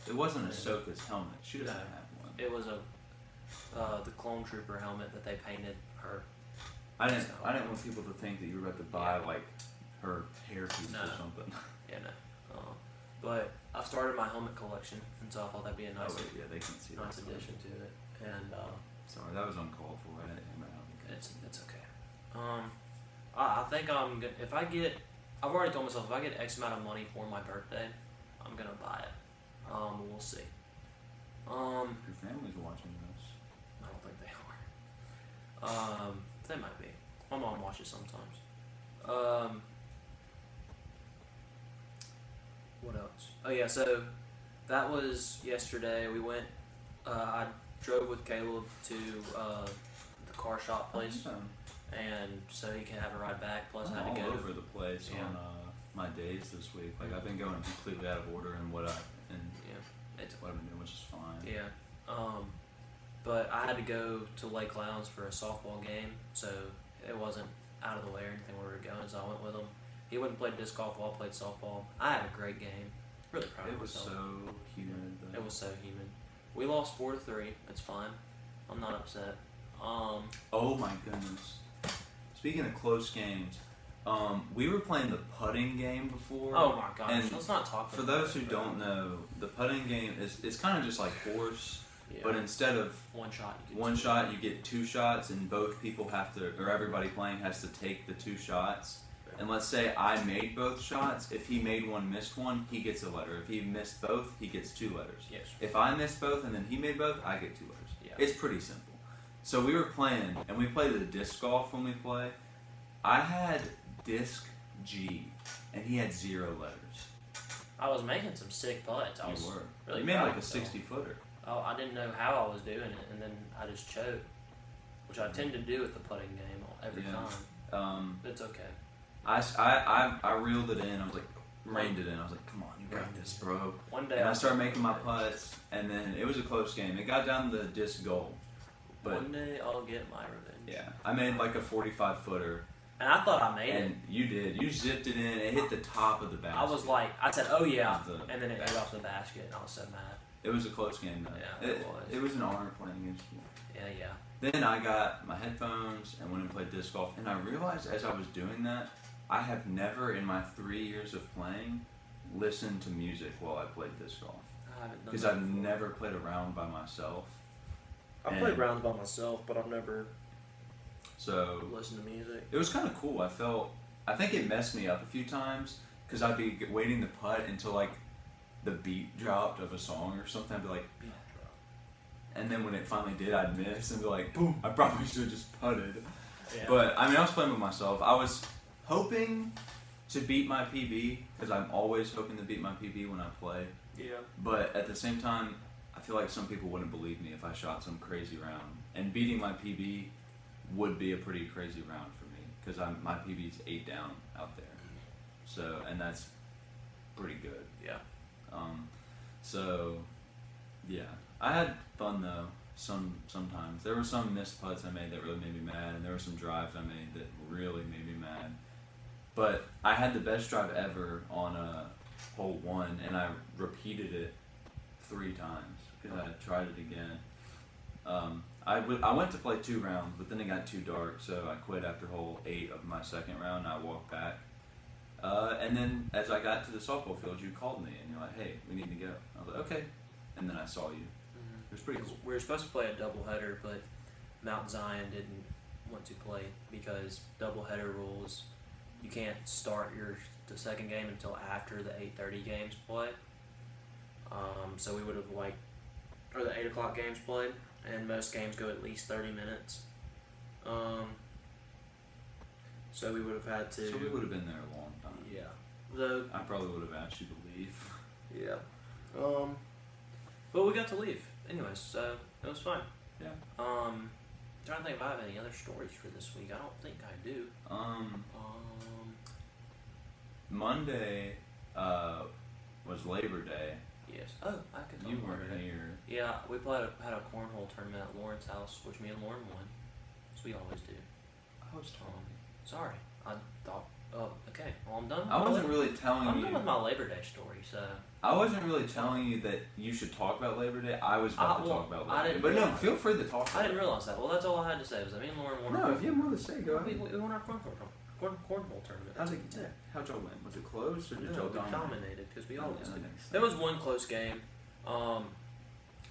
It wasn't Ahsoka's helmet. She doesn't No. have one. It was the clone trooper helmet that they painted her. I didn't want people to think that you were about to buy Yeah. like her hair piece No. or something. Yeah, no. But I've started my helmet collection, and so I thought that'd be a nice, yeah, they can see nice that. addition to it. And Sorry, that was uncalled for. I didn't hear my own. it's okay. I think I'm gonna, if I get, I've already told myself if I get X amount of money for my birthday, I'm gonna buy it. We'll see. Your family's watching this. I don't think they are. They might be. My mom watches sometimes. What else? Oh yeah, so that was yesterday. We went. I drove with Caleb to the car shop place, and so he can have a ride back. Plus, I I'm had to all go. over the place Yeah. on my days this week. Like I've been going completely out of order in what I've been doing, which is fine. Yeah. But I had to go to Lake Lowndes for a softball game, so it wasn't out of the way or anything where we were going, so I went with him. He went and played disc golf while I played softball. I had a great game. Really proud of It was myself. so humid. Though. It was so humid. We lost 4-3. It's fine. I'm not upset. Oh my goodness. Speaking of close games, we were playing the putting game before. Oh my gosh. And Let's not talk for about those who that. don't know, the putting game it's kind of just like horse, Yeah. but instead of one shot, you get one two. shot, you get two shots, and both people have to, or everybody playing has to take the two shots. And let's say I made both shots. If he made one, missed one, he gets a letter. If he missed both, he gets two letters. Yes. If I missed both and then he made both, I get two letters. Yeah. It's pretty simple. So we were playing, and we play the disc golf when we play. I had disc G, and he had 0 letters. I was making some sick putts. I was You were. really You made proud like of a myself. 60-footer. Oh, I didn't know how I was doing it, and then I just choked, which I tend to do at the putting game every Yeah. time. It's okay. I reeled it in. I was like, reined it in. I was like, come on, you got this, bro. One day And I started making my putts, and then it was a close game. It got down to the disc goal. But one day I'll get my revenge. yeah, I made like a 45-footer. And I thought I made it. And you did. You zipped it in. It hit the top of the basket. I was like, I said, oh yeah, It was the and then it hit basket. off the basket, and I was so mad. It was a close game, though. Yeah, it was. It was an honor playing against you. Yeah. Then I got my headphones and went and played disc golf. And I realized as I was doing that, I have never in my 3 years of playing listened to music while I played disc golf. I haven't done Because that I've before. never played a round by myself. I and- played rounds by myself, but I've never So listened to music. it was kind of cool. I think it messed me up a few times because I'd be waiting to putt until like the beat dropped of a song or something. I'd be like, and then when it finally did, I'd miss and be like, boom, I probably should have just putted. Yeah. But I mean, I was playing with myself. I was hoping to beat my PB because I'm always hoping to beat my PB when I play. yeah. But at the same time, I feel like some people wouldn't believe me if I shot some crazy round. And beating my PB would be a pretty crazy round for me because my PB's 8 down out there. So, and that's pretty good. Yeah. So, yeah, I had fun though. Sometimes there were some missed putts I made that really made me mad, and there were some drives I made that really made me mad. But I had the best drive ever on hole 1, and I repeated it 3 times because I tried it again. I went to play 2 rounds, but then it got too dark, so I quit after hole 8 of my second round. And I walked back. And then as I got to the softball field, you called me and you're like, "Hey, we need to go." I was like, "Okay." And then I saw you. It was pretty cool. We were supposed to play a doubleheader, but Mount Zion didn't want to play because doubleheader rules. You can't start the second game until after the 8:30 games play. So we would have or the 8 o'clock games played, and most games go at least 30 minutes. So we would have had to. So we would have been there a long time. Yeah. Though. I probably would have asked you to leave. Yeah. But we got to leave anyways, so it was fun. Yeah. Trying to think if I have any other stories for this week. I don't think I do. Monday was Labor Day. Yes. Oh, I could talk You about weren't it. here. Yeah, we had a cornhole tournament at Lauren's house, which me and Lauren won. As we always do. I was talking. Sorry, I thought. Oh, okay. Well, I'm done. I wasn't really telling I'm you. done with my Labor Day story, so. I wasn't really telling you that you should talk about Labor Day. I was about to talk about I Labor Day. didn't But no, realize feel free to talk I about didn't it. realize that. Well, that's all I had to say was that me and Lauren won. No, if you have more to say, go we ahead. won our cornhole tournament. How'd y'all win? Was it close or did No, y'all we dominate? dominated because we Oh, always yeah, do. that makes There sense. was one close game.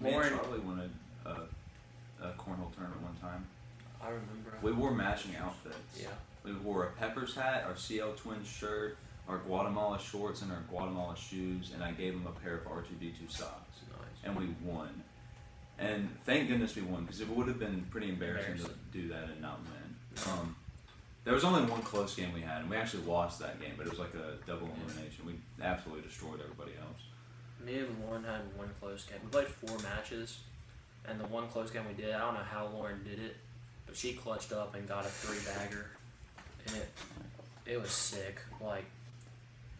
Me and Lauren, Charlie won a cornhole tournament one time. I remember. We wore matching outfits. Yeah. We wore a Peppers hat, our CL Twins shirt, our Guatemala shorts, and our Guatemala shoes, and I gave him a pair of R2D2 socks. Nice. And we won. And thank goodness we won, because it would have been pretty embarrassing to do that and not win. There was only one close game we had, and we actually lost that game, but it was like a double elimination. We absolutely destroyed everybody else. Me and Lauren had one close game. We played 4 matches, and the one close game we did, I don't know how Lauren did it, but she clutched up and got a 3-bagger, and it was sick. Like,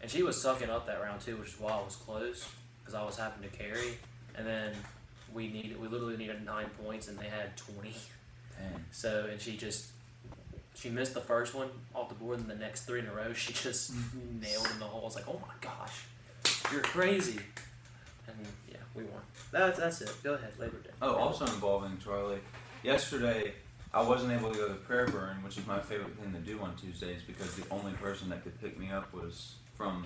and she was sucking up that round too, which is why I was close, because I was having to carry, and then we literally needed 9 points, and they had 20. Dang. So, and she missed the first one off the board, and the next 3 in a row she just nailed in the hole. I was like, oh my gosh, you're crazy. And yeah, we won. That's it. Go ahead, Labor Day. Oh, also involving Charlie. Yesterday, I wasn't able to go to prayer burn, which is my favorite thing to do on Tuesdays, because the only person that could pick me up was from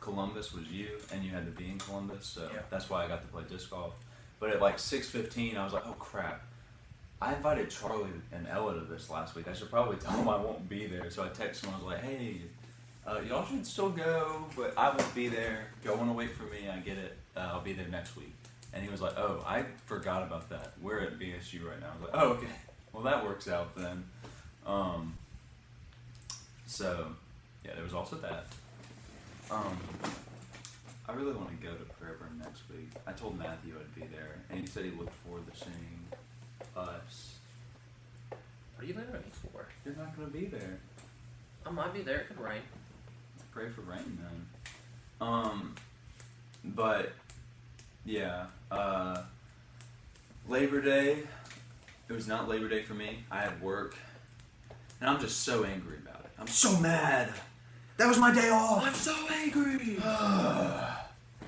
Columbus, was you, and you had to be in Columbus, so Yeah. that's why I got to play disc golf. But at like 6:15, I was like, oh crap. I invited Charlie and Ella to this last week. I should probably tell them I won't be there. So I texted him. I was like, hey, y'all should still go, but I won't be there. If y'all want to wait for me, I get it. I'll be there next week. And he was like, oh, I forgot about that. We're at BSU right now. I was like, oh, okay. Well, that works out then. So, yeah, there was also that. I really want to go to prayer burn next week. I told Matthew I'd be there, and he said he looked forward to seeing us. What are you leaving me for? You're not going to be there. I might be there. It could rain. Pray for rain then. But yeah, Labor Day. It was not Labor Day for me. I had work, and I'm just so angry about it. I'm so mad. That was my day off. I'm so angry.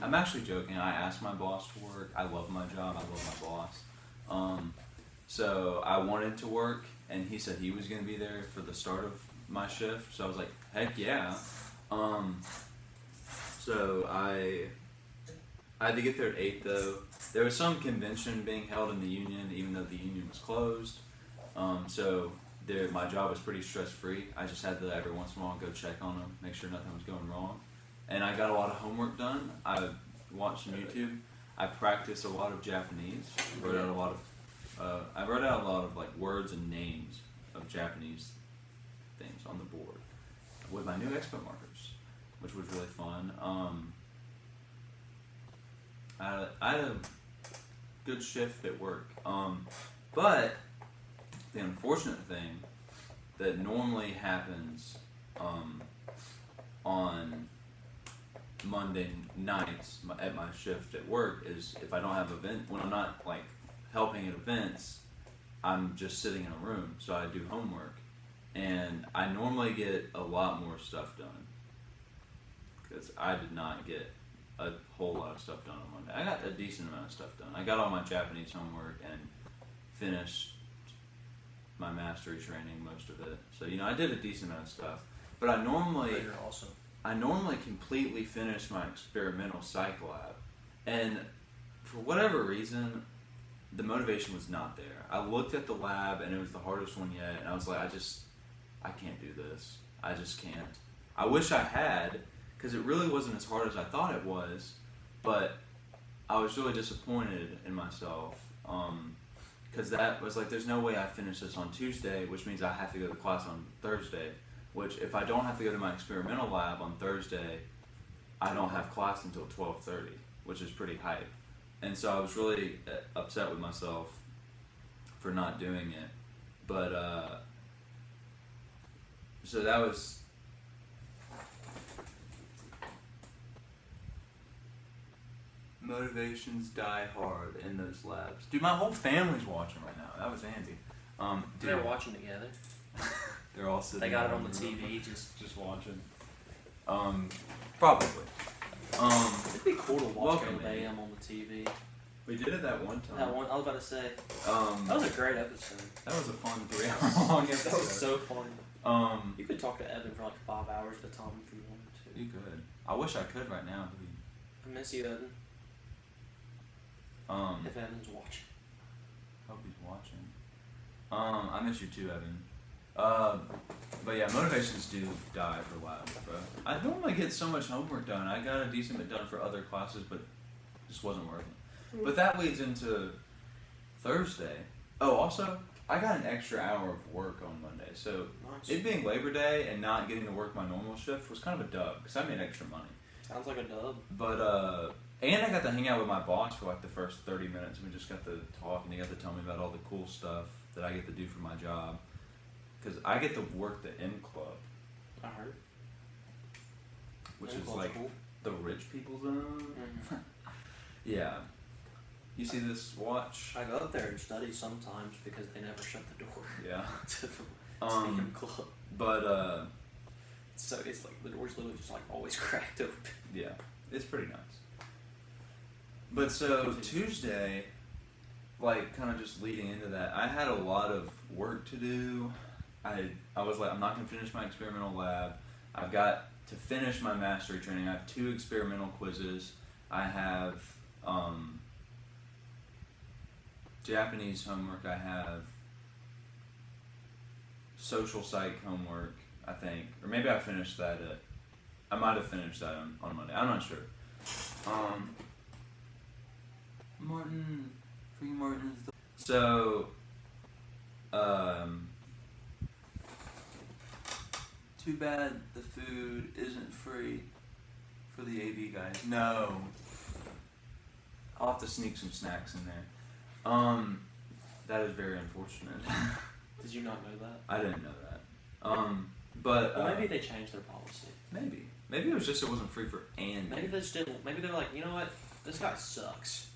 I'm actually joking. I asked my boss to work. I love my job. I love my boss. So I wanted to work, and he said he was going to be there for the start of my shift. So I was like, heck yeah. So I had to get there at 8 though. There was some convention being held in the union, even though the union was closed. So my job was pretty stress free. I just had to every once in a while go check on them, make sure nothing was going wrong. And I got a lot of homework done. I watched some YouTube. I practiced a lot of Japanese. I wrote out a lot of like words and names of Japanese things on the board with my new expo markers, which was really fun. I had a good shift at work, but the unfortunate thing that normally happens on Monday nights at my shift at work is if I don't have when I'm not like helping at events, I'm just sitting in a room, so I do homework, and I normally get a lot more stuff done because I did not get a whole lot of stuff done on Monday. I got a decent amount of stuff done. I got all my Japanese homework and finished my mastery training, most of it. So I did a decent amount of stuff, but I normally You're awesome. I normally completely finish my experimental psych lab, and for whatever reason, the motivation was not there. I looked at the lab, and it was the hardest one yet, and I was like, I can't do this. I just can't. I wish I had, because it really wasn't as hard as I thought it was, but I was really disappointed in myself, because that was like, there's no way I finish this on Tuesday, which means I have to go to class on Thursday, which if I don't have to go to my experimental lab on Thursday, I don't have class until 12:30. which is pretty hype. And so I was really upset with myself for not doing it. But, so that was... Motivations die hard in those labs. Dude, my whole family's watching right now. That was Andy. Dude, They're watching together. they're all sitting They got it there on the in room, TV. Just watching. Probably. it'd be cool to watch welcome, Bam on the TV. We did it that one time. That one I was about to say. Um, That was a great episode. that was a fun 3 hour long episode. That was so fun. Um, You could talk to Evan for like 5 hours at a time if you wanted to. you could. I wish I could right now, dude. I miss you, Evan. If Evan's watching. Hope he's watching. I miss you too, Evan. But yeah, motivations do die for labs, bro. I normally get so much homework done. I got a decent bit done for other classes, but just wasn't working. But that leads into Thursday. Oh, also, I got an extra hour of work on Monday. So Nice. it being Labor Day and not getting to work my normal shift was kind of a dub because I made extra money. Sounds like a dub. But and I got to hang out with my boss for like the first 30 minutes. We just got to talk, and he got to tell me about all the cool stuff that I get to do for my job. Because I get to work the M Club, I heard. which M is Club's like cool. the rich people zone. Mhm. Yeah. You see this watch? I go up there and study sometimes because they never shut the door Yeah. to the Um, M Club. But So it's like the door's literally just like always cracked open. yeah, it's pretty nice. But so Tuesday, like kind of just leading into that, I had a lot of work to do. I was like, I'm not gonna finish my experimental lab. I've got to finish my mastery training. I have 2 experimental quizzes. I have Japanese homework. I have social psych homework, I think, or maybe I finished that. I might have finished that on Monday. I'm not sure. Martin, free Martin is the... So, too bad the food isn't free for the AV guys. No. I'll have to sneak some snacks in there. That is very unfortunate. Did you not know that? I didn't know that. But Well, maybe they changed their policy. Maybe it was just it wasn't free for Andy. Maybe they just didn't. Maybe they're like, you know what? This guy sucks.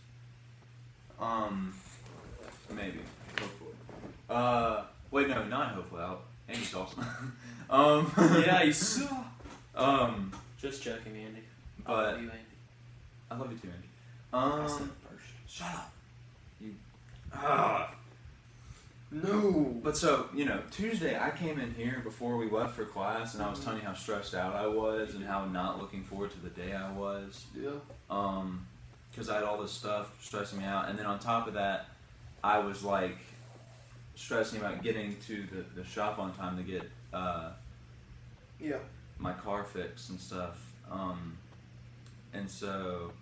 Maybe. Hopefully. Wait, no, not hopefully. Andy's awesome. Yeah, you suck. Just joking, Andy. I But love you, Andy. I love you too, Andy. I said it first. Shut up. You. No. But so, Tuesday I came in here before we left for class and I was telling you how stressed out I was and how not looking forward to the day I was. Yeah. Because I had all this stuff stressing me out. And then on top of that, I was like stressing about getting to the shop on time to get Yeah. my car fixed and stuff. And so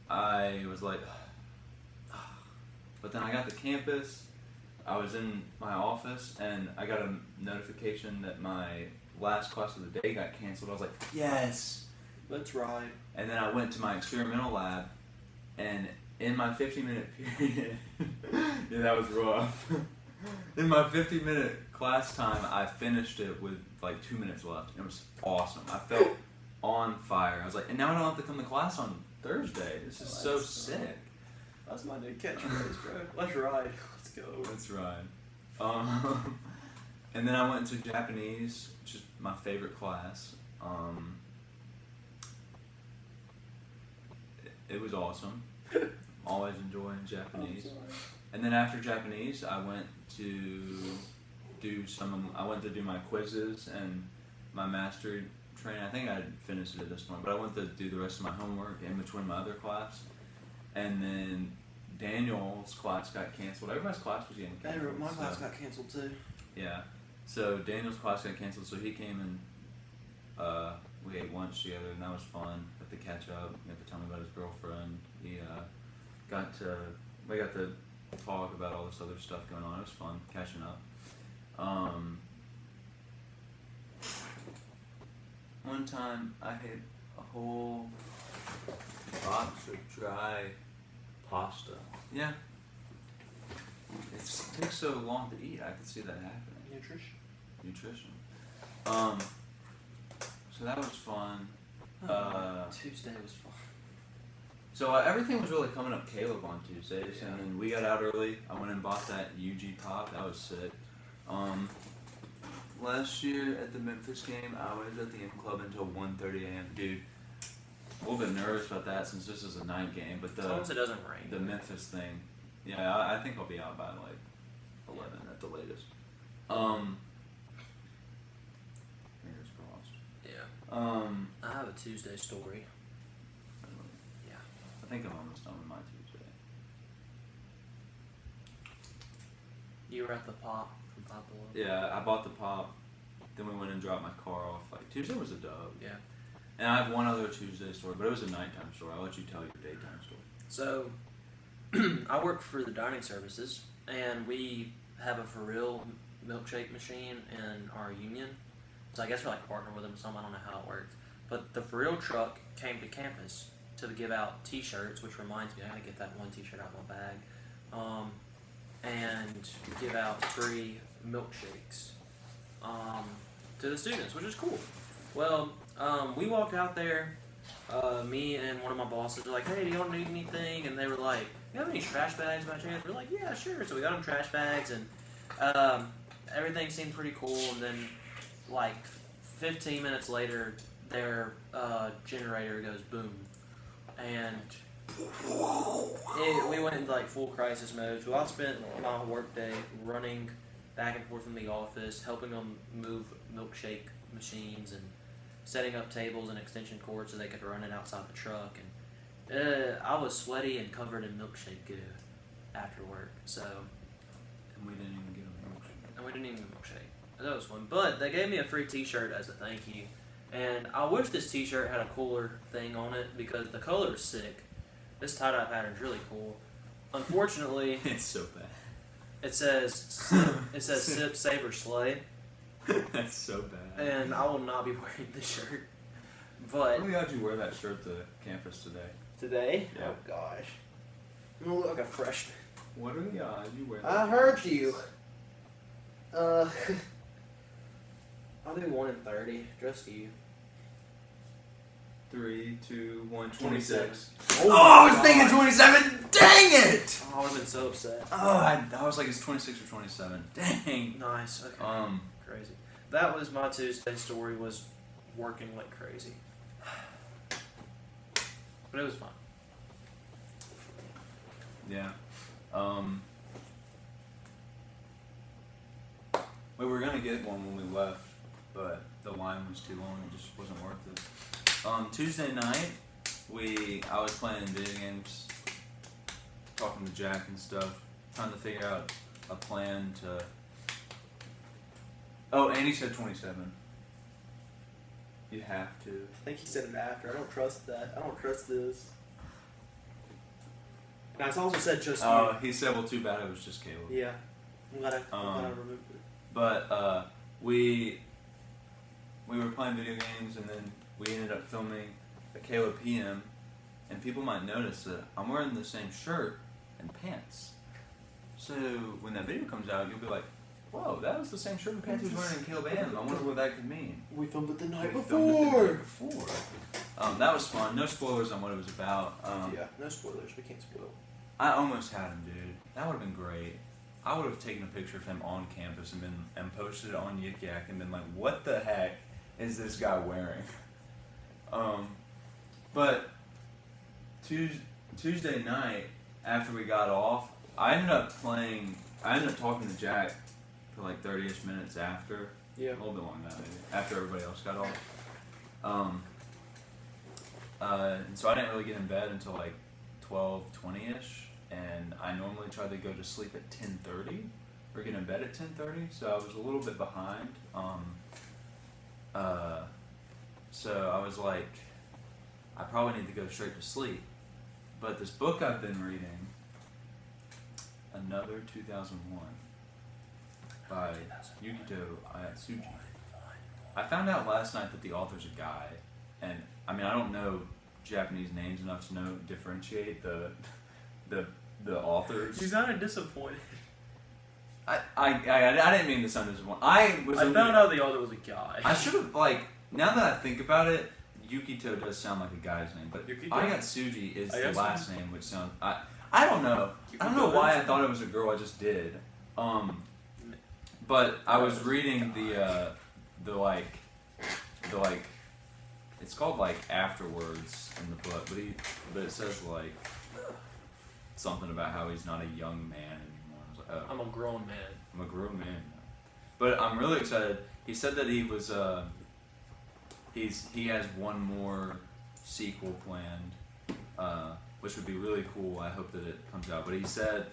I was like, but then I got to campus. I was in my office and I got a notification that my last class of the day got canceled. I was like, yes. Let's ride. And then I went to my experimental lab, and in my 15-minute period, yeah, that was rough. In my 15-minute class time, I finished it with like 2 minutes left. It was awesome. I felt on fire. I was like, and now I don't have to come to class on Thursday. This is so sick. That's my new catchphrase, bro. Let's ride. Let's go. That's right. And then I went to Japanese, which is my favorite class. It was awesome. Always enjoying Japanese. And then after Japanese, I went to do my quizzes and my mastery training. I think I had finished it at this point, but I went to do the rest of my homework in between my other class. And then Daniel's class got canceled. Everybody's class was getting canceled. My class got canceled too. Yeah. So Daniel's class got canceled, so he came and we ate lunch together, and that was fun. Got to catch up. He got to tell me about his girlfriend. We got to talk about all this other stuff going on. It was fun catching up. One time I hit a whole box of dry pasta. Yeah. It takes so long to eat. I could see that happening. Nutrition. So that was fun. Tuesday was fun. So everything was really coming up Caleb on Tuesdays, and then we got out early. I went and bought that UG pop. That was sick. Last year at the Memphis game, I was at the M Club until 1:30 a.m. Dude, a little bit nervous about that since this is a night game, but as long as it doesn't rain. the Memphis thing, yeah, I think I'll be out by like 11 at the latest. Fingers crossed. Yeah. I have a Tuesday story. Yeah. I think I'm almost done with my Tuesday. You were at the pop from Pop Below? Yeah, I bought the pop. Then we went and dropped my car off. Like Tuesday was a dub. Yeah. And I have one other Tuesday story, but it was a nighttime story. I'll let you tell your daytime story. So, I work for the dining services, and we have a for real milkshake machine in our union. So I guess we're like partnering with them some. I don't know how it works. But the for real truck came to campus to give out T-shirts, which reminds me I gotta get that one T-shirt out of my bag, and give out free milkshakes to the students, which is cool. Well, we walked out there. Me and one of my bosses were like, "Hey, do y'all need anything?" And they were like, "You have any trash bags by chance?" We're like, "Yeah, sure." So we got them trash bags, and everything seemed pretty cool. And then, like 15 minutes later, their generator goes boom, and we went into like full crisis mode. So I spent my work day running back and forth in the office, helping them move milkshake machines and setting up tables and extension cords so they could run it outside the truck. And I was sweaty and covered in milkshake goo after work. So, And we didn't even get a milkshake. and we didn't even get a milkshake. That was fun. But they gave me a free T-shirt as a thank you. And I wish this T-shirt had a cooler thing on it because the color is sick. This tie-dye pattern is really cool. Unfortunately, It's so bad. it says sip, save, or slay. That's so bad. And I will not be wearing this shirt. But What the odds you wear that shirt to campus today? today, Yeah. oh gosh, I'm gonna look like a freshman. What are the odds you wear that? I heard you. I'll do 1 in 30, just you. 3, 2, 1, 26. Oh, I was thinking 27. Dang it! Oh, I would have been so upset. Oh, I was like, it's 26 or 27. Dang. Nice. Okay. Crazy. That was my Tuesday story. Was working like crazy, but it was fun. Yeah. We were gonna get one when we left, but the line was too long. It just wasn't worth it. Tuesday night, I was playing video games, talking to Jack and stuff, trying to figure out a plan to. Oh, Andy said 27. You have to. I think he said it after. I don't trust that. I don't trust this. Now, it's also said just Oh, he said, well, too bad it was just Caleb. Yeah. I'm glad I remembered it. But we were playing video games, and then we ended up filming a Caleb PM, and people might notice that I'm wearing the same shirt and pants. So when that video comes out, you'll be like, whoa, that was the same shirt and pants he was wearing in Caleb AM. I wonder what that could mean. We filmed it the night We filmed it the night before. That was fun. No spoilers on what it was about. Yeah, no spoilers. We can't spoil. I almost had him, dude. That would have been great. I would have taken a picture of him on campus and posted it on Yik Yak and been like, what the heck is this guy wearing? But Tuesday night, after we got off, I ended up talking to Jack for like 30-ish minutes after. Yeah. A little bit longer than that, maybe. After everybody else got off. And so I didn't really get in bed until like 12:20-ish. And I normally try to go to sleep at 10:30 or get in bed at 10:30, so I was a little bit behind. So I was like, I probably need to go straight to sleep. But this book I've been reading, Another 2001, by Yukito Ayatsuji. I found out last night that the author's a guy, and I mean I don't know Japanese names enough to know differentiate the authors. You sounded disappointed. I didn't mean to sound disappointed. I found out the author was a guy. I should have, like, now that I think about it, Yukito does sound like a guy's name, but Yukito? Ayatsuji is the Ayatsuji? last name, which sounds I don't know. I don't know why I thought it was a girl. I just did. But I was reading the it's called like afterwards in the book, but it says like something about how he's not a young man anymore. I was like, oh, I'm a grown man. I'm a grown man now. But I'm really excited. He said that he was he has one more sequel planned, which would be really cool. I hope that it comes out. But he said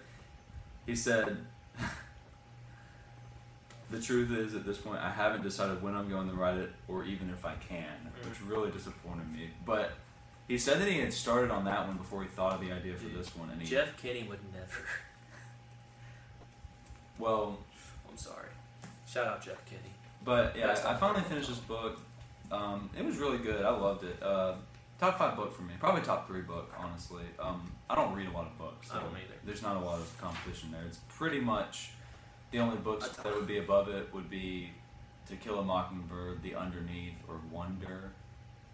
the truth is, at this point, I haven't decided when I'm going to write it, or even if I can, which really disappointed me. But he said that he had started on that one before he thought of the idea for this one. And Jeff Kinney would never. Well, I'm sorry. Shout out Jeff Kinney. But yeah, I finally finished this book. It was really good. I loved it. Top 5 book for me. Probably top 3 book, honestly. I don't read a lot of books. So I don't either. There's not a lot of competition there. It's pretty much the only books that would be above it would be To Kill a Mockingbird, The Underneath, or Wonder.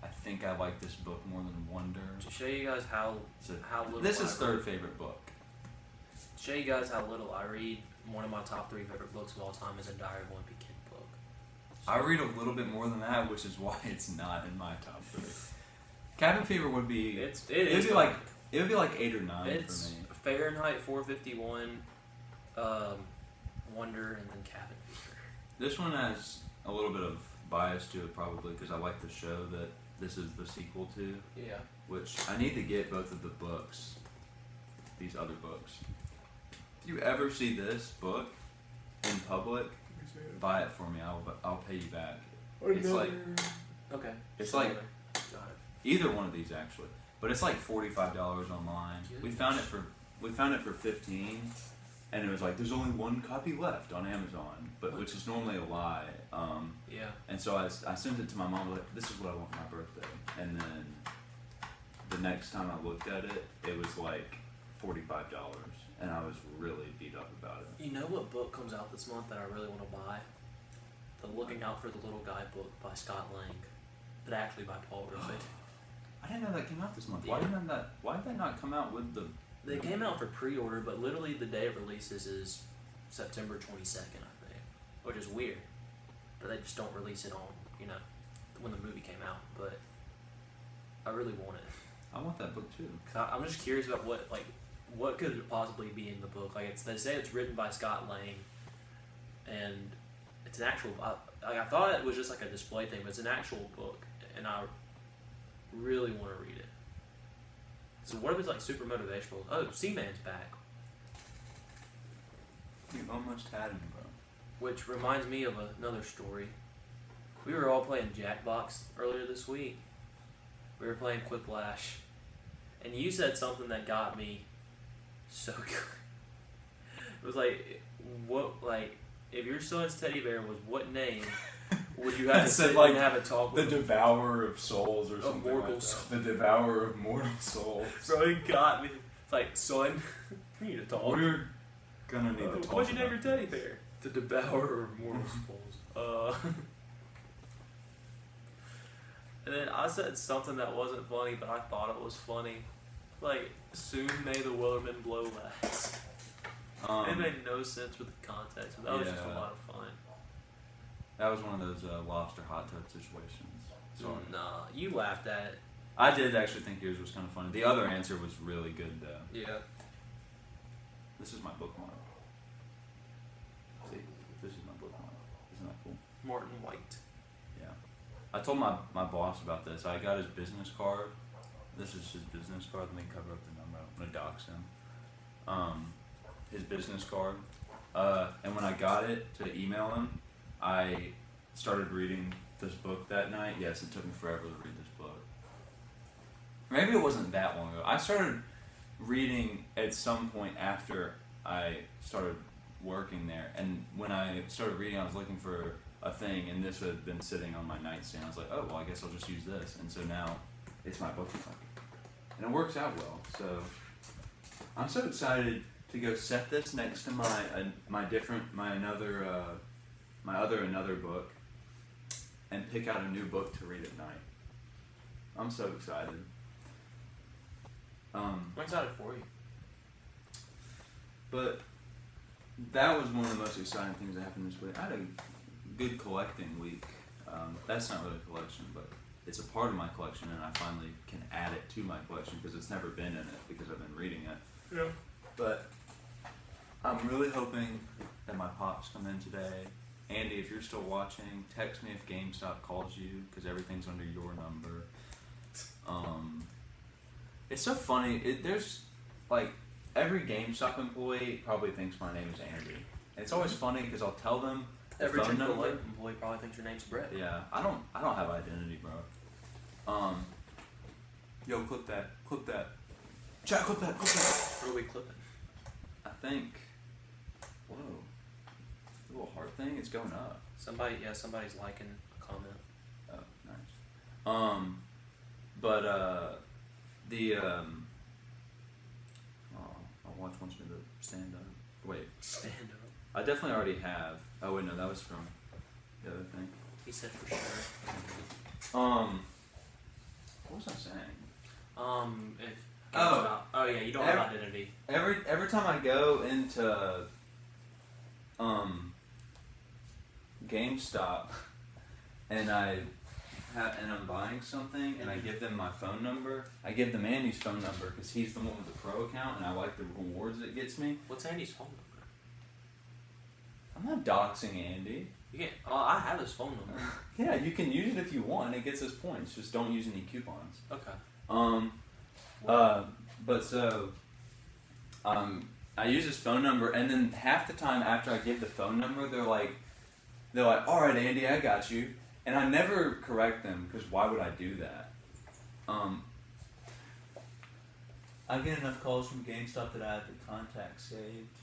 I think I like this book more than Wonder. To show you guys how little This is I third read. favorite book. To show you guys how little I read, one of my top 3 favorite books of all time is a Diary of a Wimpy Kid book. I read a little bit more than that, which is why it's not in my top 3. Cabin Fever would be it would be like 8 or 9 it's for me. Fahrenheit 451, Wonder, and then Cabin Fever. This one has a little bit of bias to it, probably because I like the show that this is the sequel to. Yeah. Which I need to get both of the books. These other books. If you ever see this book in public, buy it for me. I'll pay you back. It's like Okay. It's like Got it. either one of these actually, but it's like $45 online. We found it for $15, and it was like there's only one copy left on Amazon, but which is normally a lie. Yeah. And so I sent it to my mom, like, this is what I want for my birthday. And then the next time I looked at it, it was like $45. And I was really beat up about it. You know what book comes out this month that I really want to buy? The Looking Out for the Little Guy book by Scott Lang, but actually by Paul Rudd. I didn't know that came out this month. Yeah. Why did that not come out with the... They came out for pre-order, but literally the day it releases is September 22nd, I think, which is weird. But they just don't release it on, when the movie came out. But I really want it. I want that book too. I'm just curious about what could it possibly be in the book. Like they say it's written by Scott Lang, and it's an actual. I thought it was just like a display thing, but it's an actual book, and I really want to read it. So what if it's like super motivational? Oh, Seaman's back. You almost had him, bro. Which reminds me of another story. We were all playing Jackbox earlier this week. We were playing Quiplash, and you said something that got me so good. It was like, if your son's teddy bear was what name would you have to sit and have a talk with the Devourer of Souls or Of something mortal like that. souls. The Devourer of Mortal Souls. Bro, it got me. It's like, son, we need to talk. We're gonna need to talk. What'd you name your about teddy bear? The Devourer of Mortal Souls. And then I said something that wasn't funny, but I thought it was funny. Like, soon may the Wellerman blow last. It made no sense with the context, but that was just a Yeah. lot of fun. That was one of those lobster hot tub situations. Sorry. Nah, you laughed at it. I did actually think yours was kind of funny. The other answer was really good, though. Yeah. This is my bookmark. See, this is my bookmark. Isn't that cool? Martin White. Yeah. I told my boss about this. I got his business card. This is his business card. Let me cover up the number. I'm gonna dox him. His business card. And when I got it to email him, I started reading this book that night. Yes, it took me forever to read this book. Maybe it wasn't that long ago. I started reading at some point after I started working there. And when I started reading, I was looking for a thing, and this had been sitting on my nightstand. I was like, oh, well, I guess I'll just use this. And so now it's my bookmark. and it works out well. So I'm so excited to go set this next to another book, and pick out a new book to read at night. I'm so excited. I'm excited for you. But that was one of the most exciting things that happened this week. I had a good collecting week. That's not really a collection, but it's a part of my collection, and I finally can add it to my collection because it's never been in it because I've been reading it. Yeah. But I'm really hoping that my pops come in today. Andy, if you're still watching, text me if GameStop calls you because everything's under your number. It's so funny. There's like every GameStop employee probably thinks my name is Andy. And it's always funny because I'll tell them the Every phone Chick-fil-A number. employee probably thinks your name's Brett. Yeah, I don't have identity, bro. Yo, clip that. Chat, clip that. What are we clipping? I think. Whoa. The little heart thing is going up. Somebody's liking a comment. Oh, nice. My watch wants me to stand up. Wait. Stand up. I definitely already have. Oh wait, no, that was from the other thing. He said for sure. What was I saying? If Oh. oh yeah, you don't have identity. Every time I go into GameStop and I'm buying something and I give them my phone number, I give them Andy's phone number because he's the one with the pro account and I like the rewards it gets me. What's Andy's phone number? I'm not doxing Andy. You can't. Oh, I have his phone number. Yeah, you can use it if you want. It gets us points. Just don't use any coupons. Okay. I use his phone number, and then half the time after I give the phone number, they're like, all right, Andy, I got you, and I never correct them because why would I do that? I get enough calls from GameStop that I have the contact saved,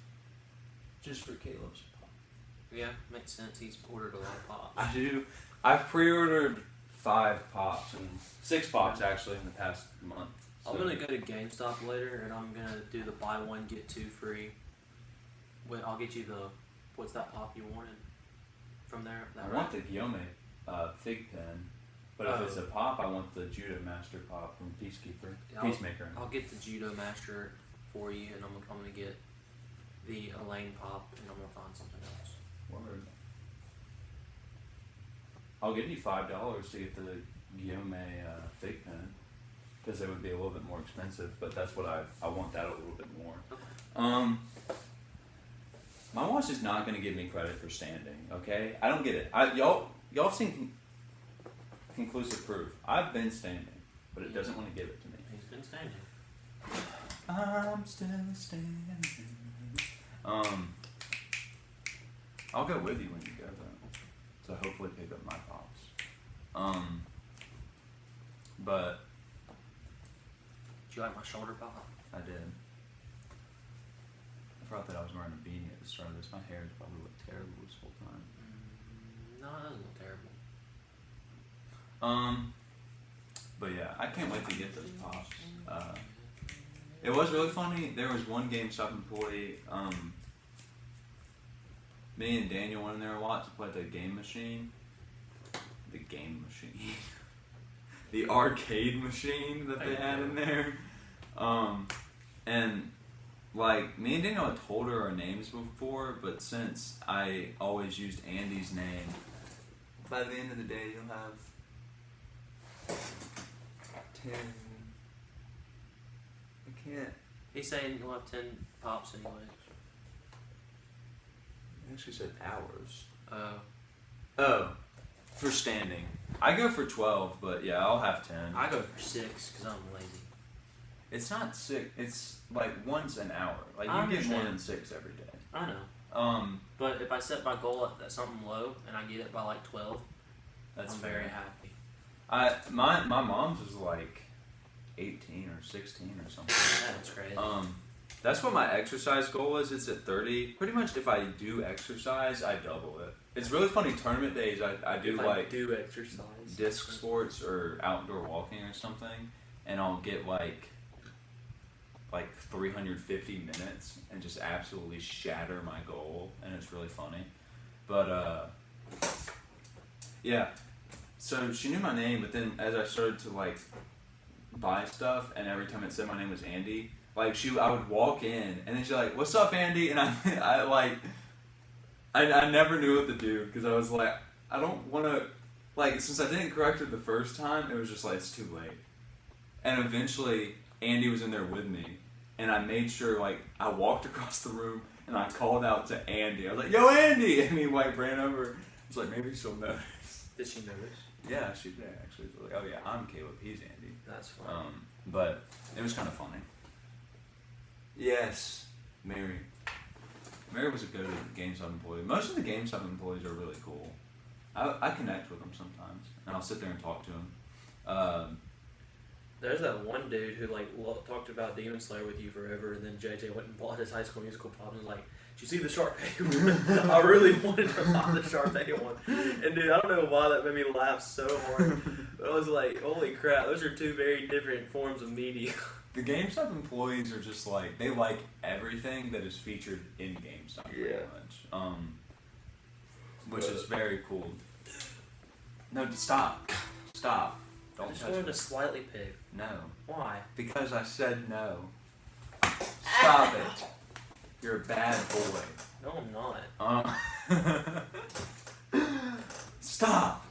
just for Caleb's pop. Yeah, makes sense. He's ordered a lot of pops. I do. I've pre-ordered 5 pops and 6 pops actually in the past month. I'm gonna go to GameStop later, and I'm gonna do the buy one get two free. Wait, I'll get you what's that pop you wanted from there? I want the Guillaume fig pen, but if it's a pop, I want the Judo Master pop from Peacekeeper. Peacemaker. I'll get the Judo Master for you, and I'm gonna get the Elaine pop, and I'm gonna find something else. Word. I'll give you $5 to get the Guillaume fig pen because it would be a little bit more expensive, but that's what I want that a little bit more. Okay. My watch is not going to give me credit for standing. Okay, I don't get it. Y'all have seen conclusive proof. I've been standing, but it doesn't want to give it to me. He's been standing. I'm still standing. I'll go with you when you go though, so hopefully pick up my pops. But Did you like my shoulder pop? I did. I forgot that I was wearing a beanie at the start of this. My hair has probably looked terrible this whole time. No, it doesn't look terrible. But yeah, I can't wait to get those pops. It was really funny. There was one GameStop employee. Me and Daniel went in there a lot to play the game machine. The game machine. The arcade machine that they had in there. And like me and Daniel had told her our names before, but since I always used Andy's name, by the end of the day you'll have 10. I can't. He's saying you'll have 10 pops anyways. I actually said hours. Oh. For standing. I go for 12, but yeah, I'll have 10. I go for 6 because I'm lazy. It's not 6. It's like once an hour. Like I you get more understand. than 6 every day. I know. But if I set my goal at something low and I get it by like 12, That's I'm fair. very happy. My mom's was like 18 or 16 or something. That's crazy. That's what my exercise goal is. It's at 30. Pretty much if I do exercise, I double it. It's really funny. Tournament days, I do if like I do exercise. disc sports or outdoor walking or something, and I'll get like like 350 minutes and just absolutely shatter my goal, and it's really funny. But yeah, so she knew my name, but then as I started to like buy stuff, and every time it said my name was Andy, like I would walk in, and then she's like, "What's up, Andy?" And I never knew what to do, because I was like, I don't want to, like, since I didn't correct her the first time, it was just like, it's too late. And eventually, Andy was in there with me, and I made sure, like, I walked across the room, and I called out to Andy. I was like, "Yo, Andy!" And he, like, ran over. I was like, maybe she'll notice. Did she notice? Yeah, she did, actually. She was like, "Oh, yeah, I'm Caleb. He's Andy." That's funny. But it was kind of funny. Yes, Mary. Mary was a good GameStop employee. Most of the GameStop employees are really cool. I connect with them sometimes, and I'll sit there and talk to them. There's that one dude who like talked about Demon Slayer with you forever, and then JJ went and bought his High School Musical pop and was like, "Did you see the Sharpay one?" I really wanted to buy the Sharpay one, and dude, I don't know why that made me laugh so hard. But I was like, "Holy crap! Those are two very different forms of media." The GameStop employees are just like, they like everything that is featured in GameStop pretty much. Which is very cool. No, stop. Stop. I Don't just touch wanted me. to slightly pick. No. Why? Because I said no. Stop it. You're a bad boy. No, I'm not. Stop.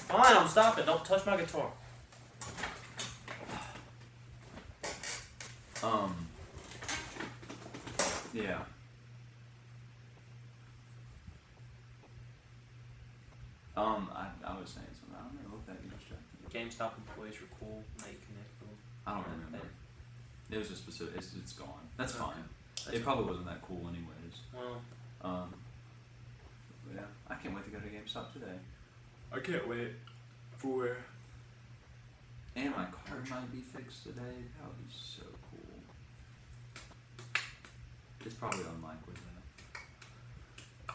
Fine, I'm stopping. Don't touch my guitar. Yeah. I was saying something. I don't know what that you distracted me. GameStop employees were cool. Now you connect with them. I don't remember. It was a specific. It's gone. That's Okay. fine. That's It probably wasn't that cool anyways. Well, Yeah. I can't wait to go to GameStop today. I can't wait for. And my car might be fixed today. That would be so cool. It's probably unlikely though.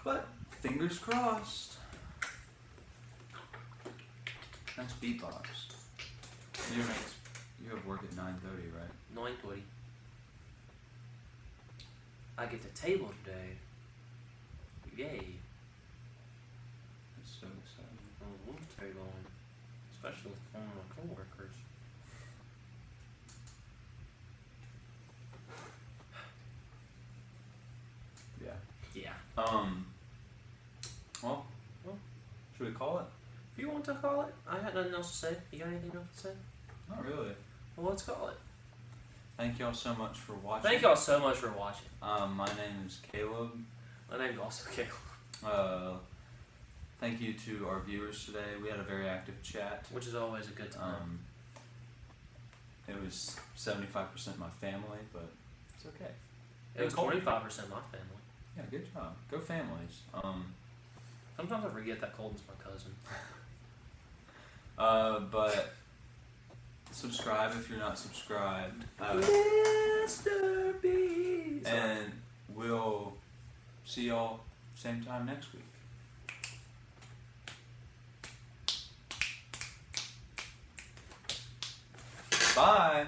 But fingers crossed. Nice beatbox. You have work at 9:30, right? 9:20. I get the table today. Yay. That's so exciting. I love the table, especially with one of my coworkers. Yeah. Yeah. Well, should we call it? If you want to call it, I got nothing else to say. You got anything else to say? Not really. Well, let's call it. Thank y'all so much for watching. Thank y'all so much for watching. My name is Caleb. My name's also Caleb. Thank you to our viewers today. We had a very active chat. Which is always a good time. It was 75% my family, but it's okay. It was 25% my family. Yeah, good job. Go families. Sometimes I forget that Colton's my cousin. But subscribe if you're not subscribed. Mr. B. And we'll see y'all same time next week. Bye.